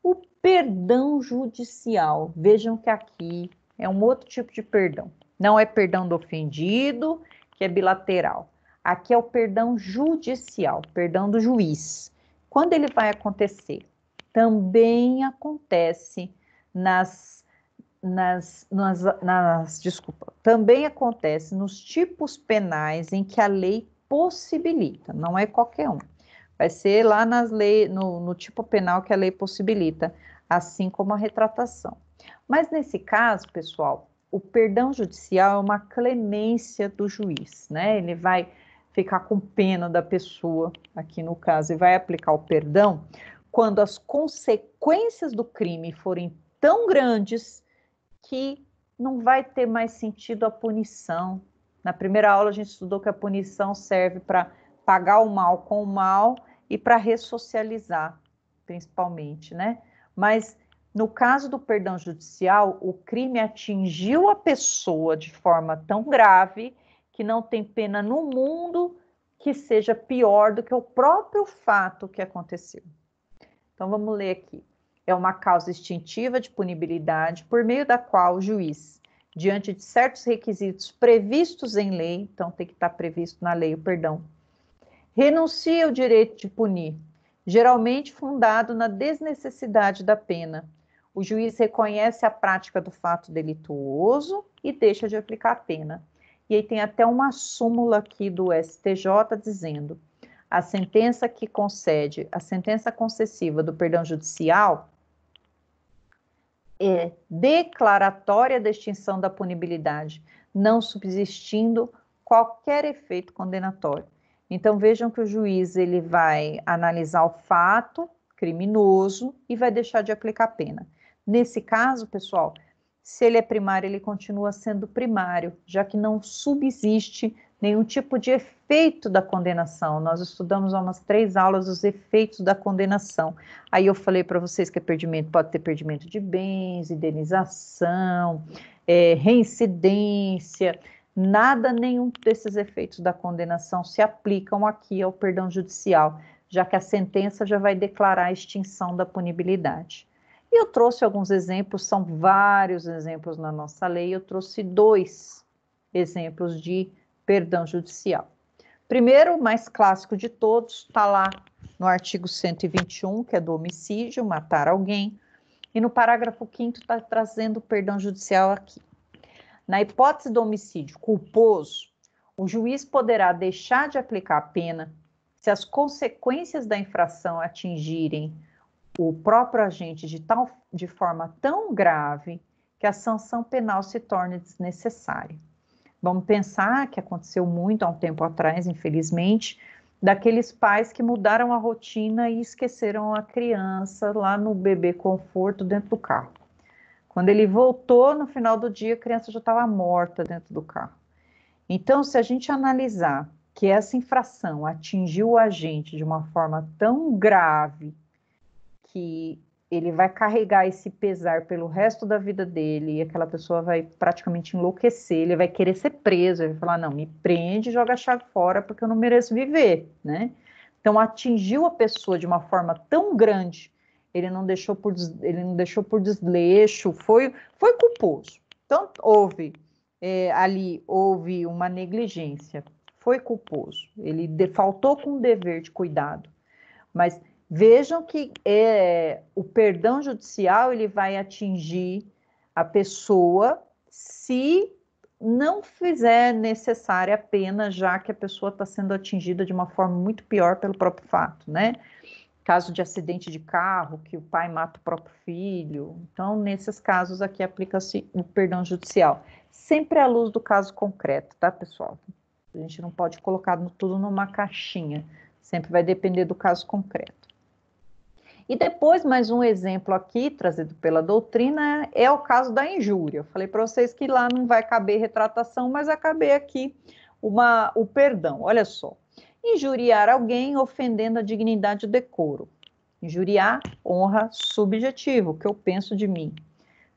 o perdão judicial. Vejam que aqui é um outro tipo de perdão. Não é perdão do ofendido, que é bilateral. Aqui é o perdão judicial, perdão do juiz. Quando ele vai acontecer? Também acontece também acontece nos tipos penais em que a lei possibilita, não é qualquer um. Vai ser lá nas leis, no tipo penal que a lei possibilita, assim como a retratação. Mas nesse caso, pessoal, o perdão judicial é uma clemência do juiz, né? Ele vai ficar com pena da pessoa, aqui no caso, e vai aplicar o perdão quando as consequências do crime forem tão grandes que não vai ter mais sentido a punição. Na primeira aula a gente estudou que a punição serve para pagar o mal com o mal e para ressocializar, principalmente, né? Mas no caso do perdão judicial, o crime atingiu a pessoa de forma tão grave que não tem pena no mundo que seja pior do que o próprio fato que aconteceu. Então vamos ler aqui. É uma causa extintiva de punibilidade por meio da qual o juiz, diante de certos requisitos previstos em lei, então tem que estar previsto na lei o perdão, renuncia ao direito de punir, geralmente fundado na desnecessidade da pena. O juiz reconhece a prática do fato delituoso e deixa de aplicar a pena. E aí tem até uma súmula aqui do STJ dizendo: a sentença que concede, a sentença concessiva do perdão judicial é declaratória da extinção da punibilidade, não subsistindo qualquer efeito condenatório. Então vejam que o juiz ele vai analisar o fato criminoso e vai deixar de aplicar a pena. Nesse caso, pessoal, se ele é primário, ele continua sendo primário, já que não subsiste nenhum tipo de efeito da condenação. Nós estudamos há umas 3 aulas os efeitos da condenação. Aí eu falei para vocês que perdimento pode ter perdimento de bens, indenização, reincidência. Nada, nenhum desses efeitos da condenação se aplicam aqui ao perdão judicial, já que a sentença já vai declarar a extinção da punibilidade. E eu trouxe alguns exemplos, são vários exemplos na nossa lei, eu trouxe 2 exemplos de perdão judicial. Primeiro, o mais clássico de todos, está lá no artigo 121, que é do homicídio, matar alguém, e no parágrafo 5º está trazendo o perdão judicial aqui. Na hipótese do homicídio culposo, o juiz poderá deixar de aplicar a pena se as consequências da infração atingirem o próprio agente de forma tão grave que a sanção penal se torne desnecessária. Vamos pensar que aconteceu muito há um tempo atrás, infelizmente, daqueles pais que mudaram a rotina e esqueceram a criança lá no bebê conforto dentro do carro. Quando ele voltou, no final do dia, a criança já estava morta dentro do carro. Então, se a gente analisar que essa infração atingiu o agente de uma forma tão grave que ele vai carregar esse pesar pelo resto da vida dele, e aquela pessoa vai praticamente enlouquecer, ele vai querer ser preso, ele vai falar, não, me prende e joga a chave fora, porque eu não mereço viver, né? Então, atingiu a pessoa de uma forma tão grande, ele não deixou por desleixo, foi culposo. Então, houve uma negligência, foi culposo, ele faltou com o dever de cuidado, mas vejam que o perdão judicial ele vai atingir a pessoa se não fizer necessária a pena, já que a pessoa está sendo atingida de uma forma muito pior pelo próprio fato, né? Caso de acidente de carro, que o pai mata o próprio filho. Então, nesses casos aqui aplica-se o perdão judicial. Sempre à luz do caso concreto, tá, pessoal? A gente não pode colocar tudo numa caixinha. Sempre vai depender do caso concreto. E depois, mais um exemplo aqui, trazido pela doutrina, é o caso da injúria. Eu falei para vocês que lá não vai caber retratação, mas vai caber aqui o perdão. Olha só. Injuriar alguém ofendendo a dignidade e o decoro. Injuriar, honra, subjetivo, o que eu penso de mim.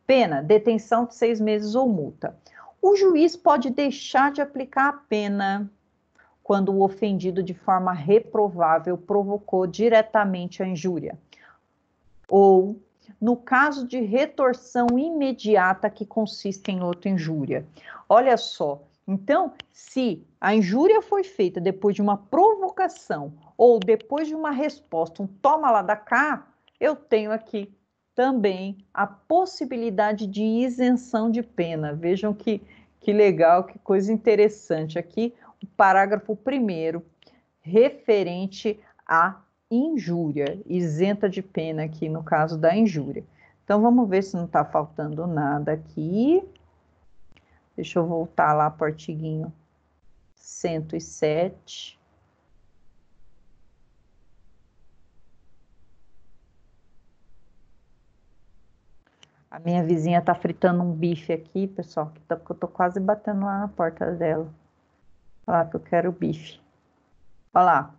Pena, detenção de 6 meses ou multa. O juiz pode deixar de aplicar a pena quando o ofendido de forma reprovável provocou diretamente a injúria. Ou no caso de retorção imediata que consiste em outra injúria. Olha só, então, se a injúria foi feita depois de uma provocação ou depois de uma resposta, um toma lá da cá, eu tenho aqui também a possibilidade de isenção de pena. Vejam que legal, que coisa interessante aqui, o parágrafo 1º, referente à injúria, isenta de pena aqui no caso da injúria. Então, vamos ver se não está faltando nada aqui. Deixa eu voltar lá para o artiguinho 107. A minha vizinha tá fritando um bife aqui, pessoal, que eu tô quase batendo lá na porta dela. Olha lá que eu quero bife. Olha lá.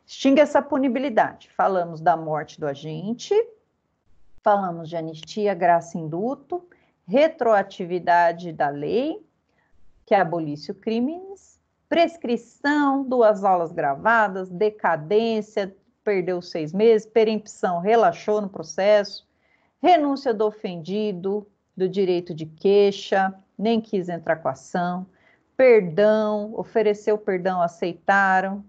Extingue essa punibilidade. Falamos da morte do agente, falamos de anistia, graça e indulto, retroatividade da lei, que abolisse o crimes, prescrição, 2 aulas gravadas, decadência, perdeu 6 meses, perempção, relaxou no processo, renúncia do ofendido, do direito de queixa, nem quis entrar com a ação, perdão, ofereceu perdão, aceitaram,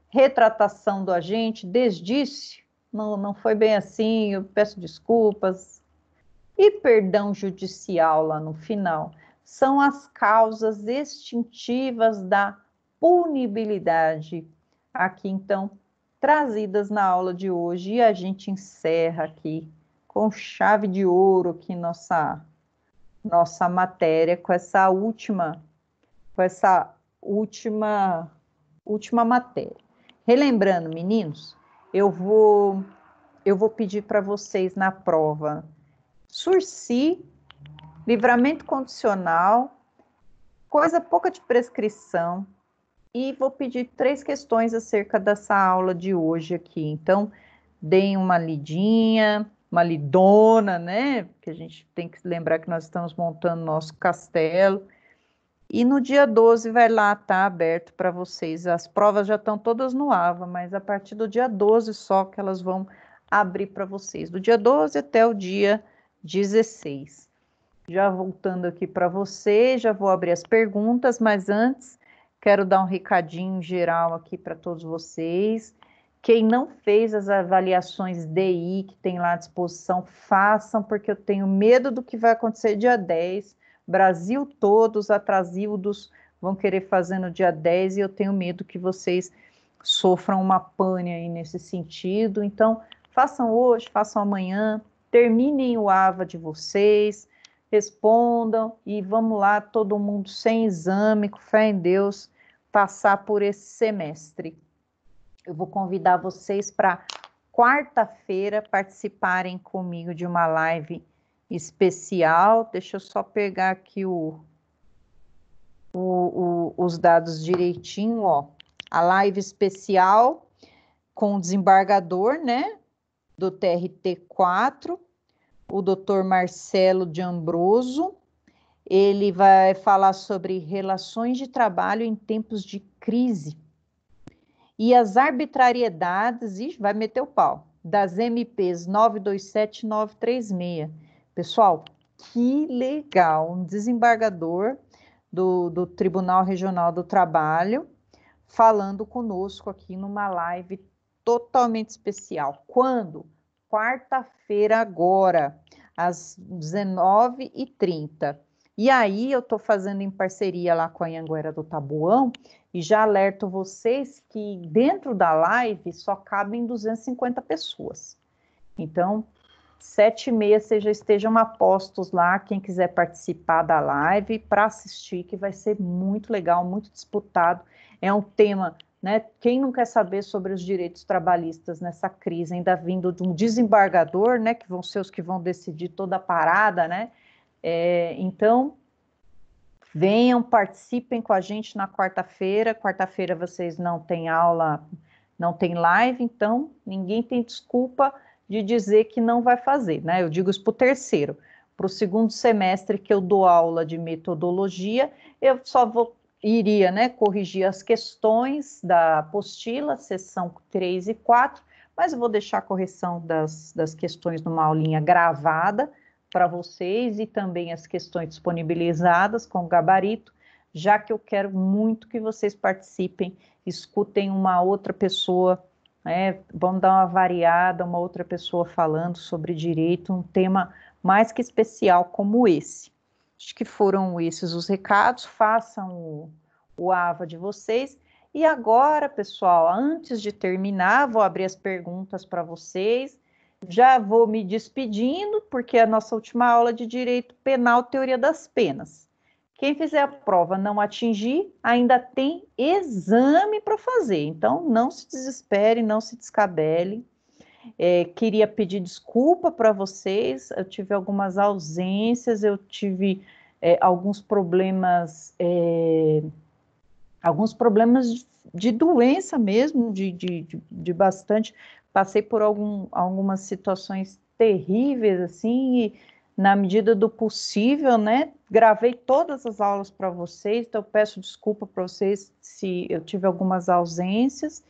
retratação do agente, desdisse, não foi bem assim, eu peço desculpas, e perdão judicial lá no final, são as causas extintivas da punibilidade, aqui então, trazidas na aula de hoje, e a gente encerra aqui com chave de ouro aqui nossa matéria, com essa última matéria. Relembrando, meninos, eu vou pedir para vocês na prova sursi, livramento condicional, coisa pouca de prescrição, e vou pedir 3 questões acerca dessa aula de hoje aqui. Então, deem uma lidinha, uma lidona, né? Porque a gente tem que lembrar que nós estamos montando nosso castelo. E no dia 12 vai lá, tá aberto para vocês. As provas já estão todas no AVA, mas a partir do dia 12 só que elas vão abrir para vocês. Do dia 12 até o dia 16. Já voltando aqui para vocês, já vou abrir as perguntas, mas antes quero dar um recadinho geral aqui para todos vocês. Quem não fez as avaliações DI que tem lá à disposição, façam, porque eu tenho medo do que vai acontecer dia 10. Brasil todo, os atrasildos vão querer fazer no dia 10 e eu tenho medo que vocês sofram uma pane aí nesse sentido. Então, façam hoje, façam amanhã, terminem o AVA de vocês, respondam e vamos lá, todo mundo sem exame, com fé em Deus, passar por esse semestre. Eu vou convidar vocês para quarta-feira participarem comigo de uma live especial. Deixa eu só pegar aqui os dados direitinho, ó. A live especial com o desembargador, né, do TRT4, o Dr. Marcelo de Ambroso. Ele vai falar sobre relações de trabalho em tempos de crise e as arbitrariedades, e vai meter o pau, das MPs 927 e 936. Pessoal, que legal, um desembargador do Tribunal Regional do Trabalho falando conosco aqui numa live totalmente especial. Quando? Quarta-feira agora, às 19h30. E aí eu estou fazendo em parceria lá com a Anhanguera do Taboão e já alerto vocês que dentro da live só cabem 250 pessoas. Então, 7h30 vocês já estejam apostos lá, quem quiser participar da live para assistir, que vai ser muito legal, muito disputado. É um tema, né? Quem não quer saber sobre os direitos trabalhistas nessa crise, ainda vindo de um desembargador, né? Que vão ser os que vão decidir toda a parada, né? Então, venham, participem com a gente na quarta-feira. Quarta-feira vocês não têm aula, não tem live, então ninguém tem desculpa de dizer que não vai fazer, né? Eu digo isso para o terceiro. Para o segundo semestre que eu dou aula de metodologia, eu só iria, né, corrigir as questões da apostila, seção 3 e 4, mas eu vou deixar a correção das questões numa aulinha gravada para vocês e também as questões disponibilizadas com gabarito, já que eu quero muito que vocês participem, escutem uma outra pessoa, vamos dar uma variada, uma outra pessoa falando sobre direito, um tema mais que especial como esse. Acho que foram esses os recados, façam o AVA de vocês E agora, pessoal, antes de terminar, vou abrir as perguntas para vocês. Já vou me despedindo, porque é a nossa última aula de Direito Penal, Teoria das Penas. Quem fizer a prova não atingir, ainda tem exame para fazer. Então, não se desespere, não se descabele. Queria pedir desculpa para vocês, eu tive algumas ausências, eu tive alguns problemas de doença mesmo, de bastante, passei por algumas situações terríveis, assim, e na medida do possível, né, gravei todas as aulas para vocês, então eu peço desculpa para vocês se eu tive algumas ausências,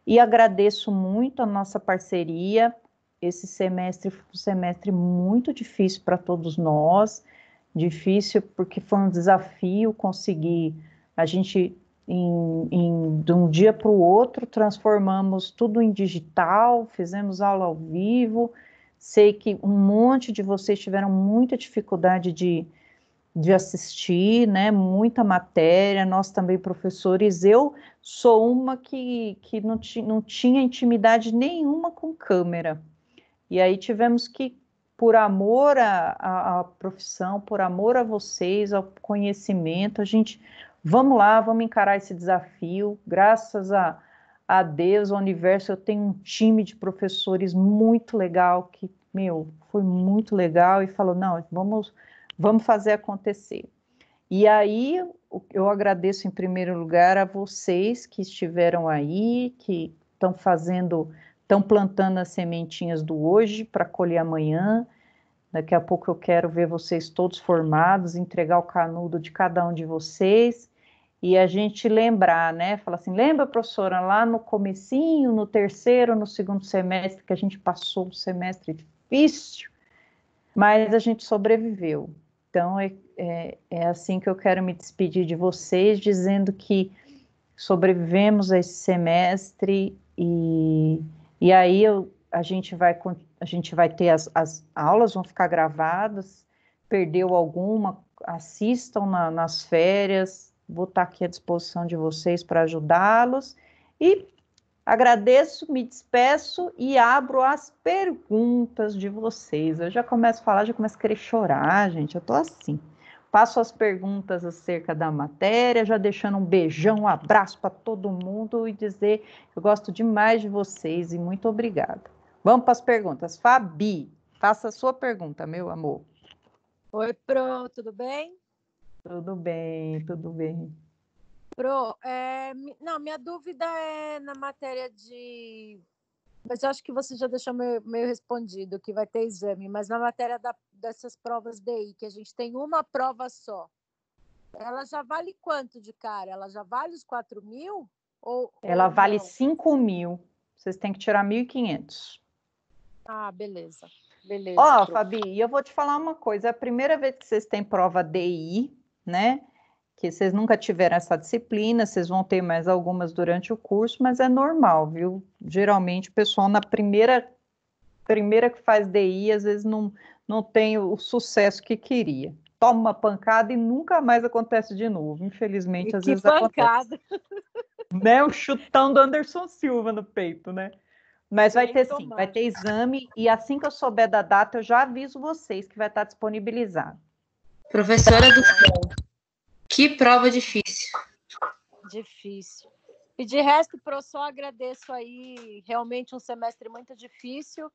e agradeço muito a nossa parceria. Esse semestre foi um semestre muito difícil para todos nós, difícil porque foi um desafio conseguir, a gente, de um dia para o outro, transformamos tudo em digital, fizemos aula ao vivo. Sei que um monte de vocês tiveram muita dificuldade de assistir, né? Muita matéria, nós também, professores. Eu sou uma que não tinha intimidade nenhuma com câmera. E aí tivemos que, por amor à profissão, por amor a vocês, ao conhecimento, a gente, vamos lá, vamos encarar esse desafio. Graças a Deus, ao universo, eu tenho um time de professores muito legal, que, foi muito legal, e falou, não, vamos fazer acontecer. E aí, eu agradeço em primeiro lugar a vocês que estiveram aí, que estão plantando as sementinhas do hoje para colher amanhã. Daqui a pouco eu quero ver vocês todos formados, entregar o canudo de cada um de vocês, e a gente lembrar, né? Falar assim, lembra, professora, lá no comecinho, no terceiro, no segundo semestre, que a gente passou um semestre difícil, mas a gente sobreviveu. Então, é assim que eu quero me despedir de vocês, dizendo que sobrevivemos a esse semestre e aí a gente vai ter as aulas, vão ficar gravadas, perdeu alguma, assistam nas férias, vou estar aqui à disposição de vocês para ajudá-los, e agradeço, me despeço e abro as perguntas de vocês. Eu já começo a falar, já começo a querer chorar, gente, eu tô assim. Passo as perguntas acerca da matéria, já deixando um beijão, um abraço para todo mundo e dizer que eu gosto demais de vocês e muito obrigada. Vamos para as perguntas. Fabi, faça a sua pergunta, meu amor. Oi, Pro, tudo bem? Tudo bem, tudo bem. Pro, não, minha dúvida é na matéria de... Mas eu acho que você já deixou meio respondido, que vai ter exame, mas na matéria dessas provas DI, que a gente tem uma prova só, ela já vale quanto de cara? Ela já vale os 4.000? Ela ou vale não? 5.000, vocês têm que tirar 1.500. Ah, beleza. Beleza. Ó, Fabi, e eu vou te falar uma coisa, é a primeira vez que vocês têm prova DI, né? Que vocês nunca tiveram essa disciplina, vocês vão ter mais algumas durante o curso, mas é normal, viu? Geralmente o pessoal na primeira que faz DI, às vezes não tem o sucesso que queria. Toma uma pancada e nunca mais acontece de novo. Infelizmente, às vezes pancada. Acontece. Né? O chutão do Anderson Silva no peito, né? Mas vai ter sim, vai ter exame, e assim que eu souber da data, eu já aviso vocês que vai estar disponibilizado. Professora do céu, que prova difícil. Difícil. E de resto, Pro, só agradeço aí, realmente um semestre muito difícil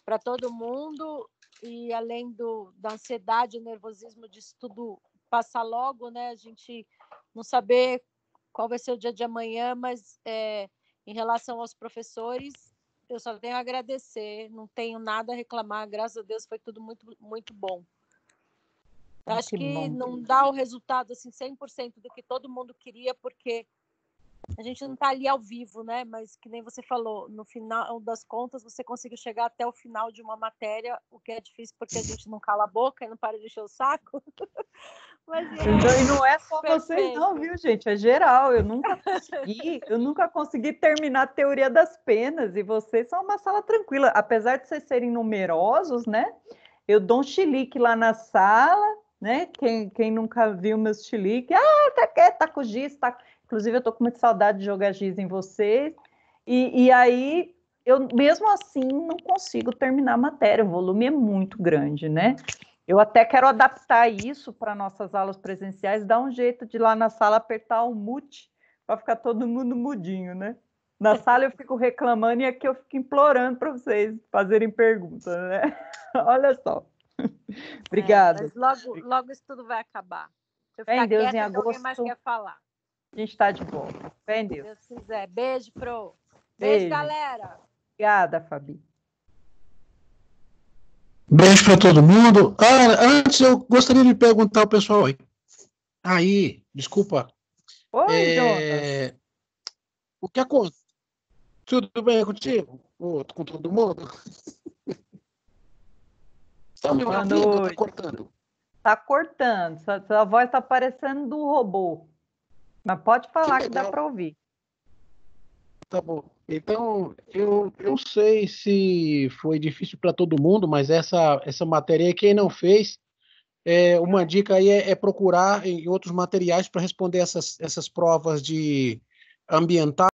para todo mundo, e além da ansiedade e nervosismo disso tudo passar logo, né? A gente não saber qual vai ser o dia de amanhã, mas em relação aos professores, eu só tenho a agradecer, não tenho nada a reclamar, graças a Deus foi tudo muito, muito bom. Eu acho que não dá o resultado assim 100% do que todo mundo queria, porque a gente não está ali ao vivo, né? Mas que nem você falou, no final das contas, você conseguiu chegar até o final de uma matéria, o que é difícil porque a gente não cala a boca e não para de encher o saco. Mas, e não é só vocês não, viu, gente? É geral. Eu nunca consegui terminar a teoria das penas, e vocês são uma sala tranquila. Apesar de vocês serem numerosos, né? Eu dou um chilique lá na sala, né? Quem nunca viu meus chiliques, tá quieto, tá com giz, tá... Inclusive, eu estou com muita saudade de jogar giz em vocês. E aí, eu mesmo assim não consigo terminar a matéria. O volume é muito grande, né? Eu até quero adaptar isso para nossas aulas presenciais, dar um jeito de lá na sala apertar o mute para ficar todo mundo mudinho, né? Na sala eu fico reclamando e aqui eu fico implorando para vocês fazerem perguntas, né? Olha só. Obrigada. Mas logo isso tudo vai acabar. Se eu Fé em ficar Deus, em quieta, alguém mais agosto quer falar. a gente está de volta. Fé em Se Deus. Deus quiser. Beijo, Pro. Beijo. Beijo, galera. Obrigada, Fabi. Beijo para todo mundo. Antes eu gostaria de perguntar ao pessoal aí, desculpa. Oi, Jonas. O que acontece? Tudo bem contigo? Com todo mundo? Está me ouvindo ou está cortando? Está cortando. Sua voz está parecendo do robô. Mas pode falar que dá para ouvir. Tá bom. Então, eu sei se foi difícil para todo mundo, mas essa matéria aí, quem não fez, uma dica aí é procurar em outros materiais para responder essas provas de ambiental.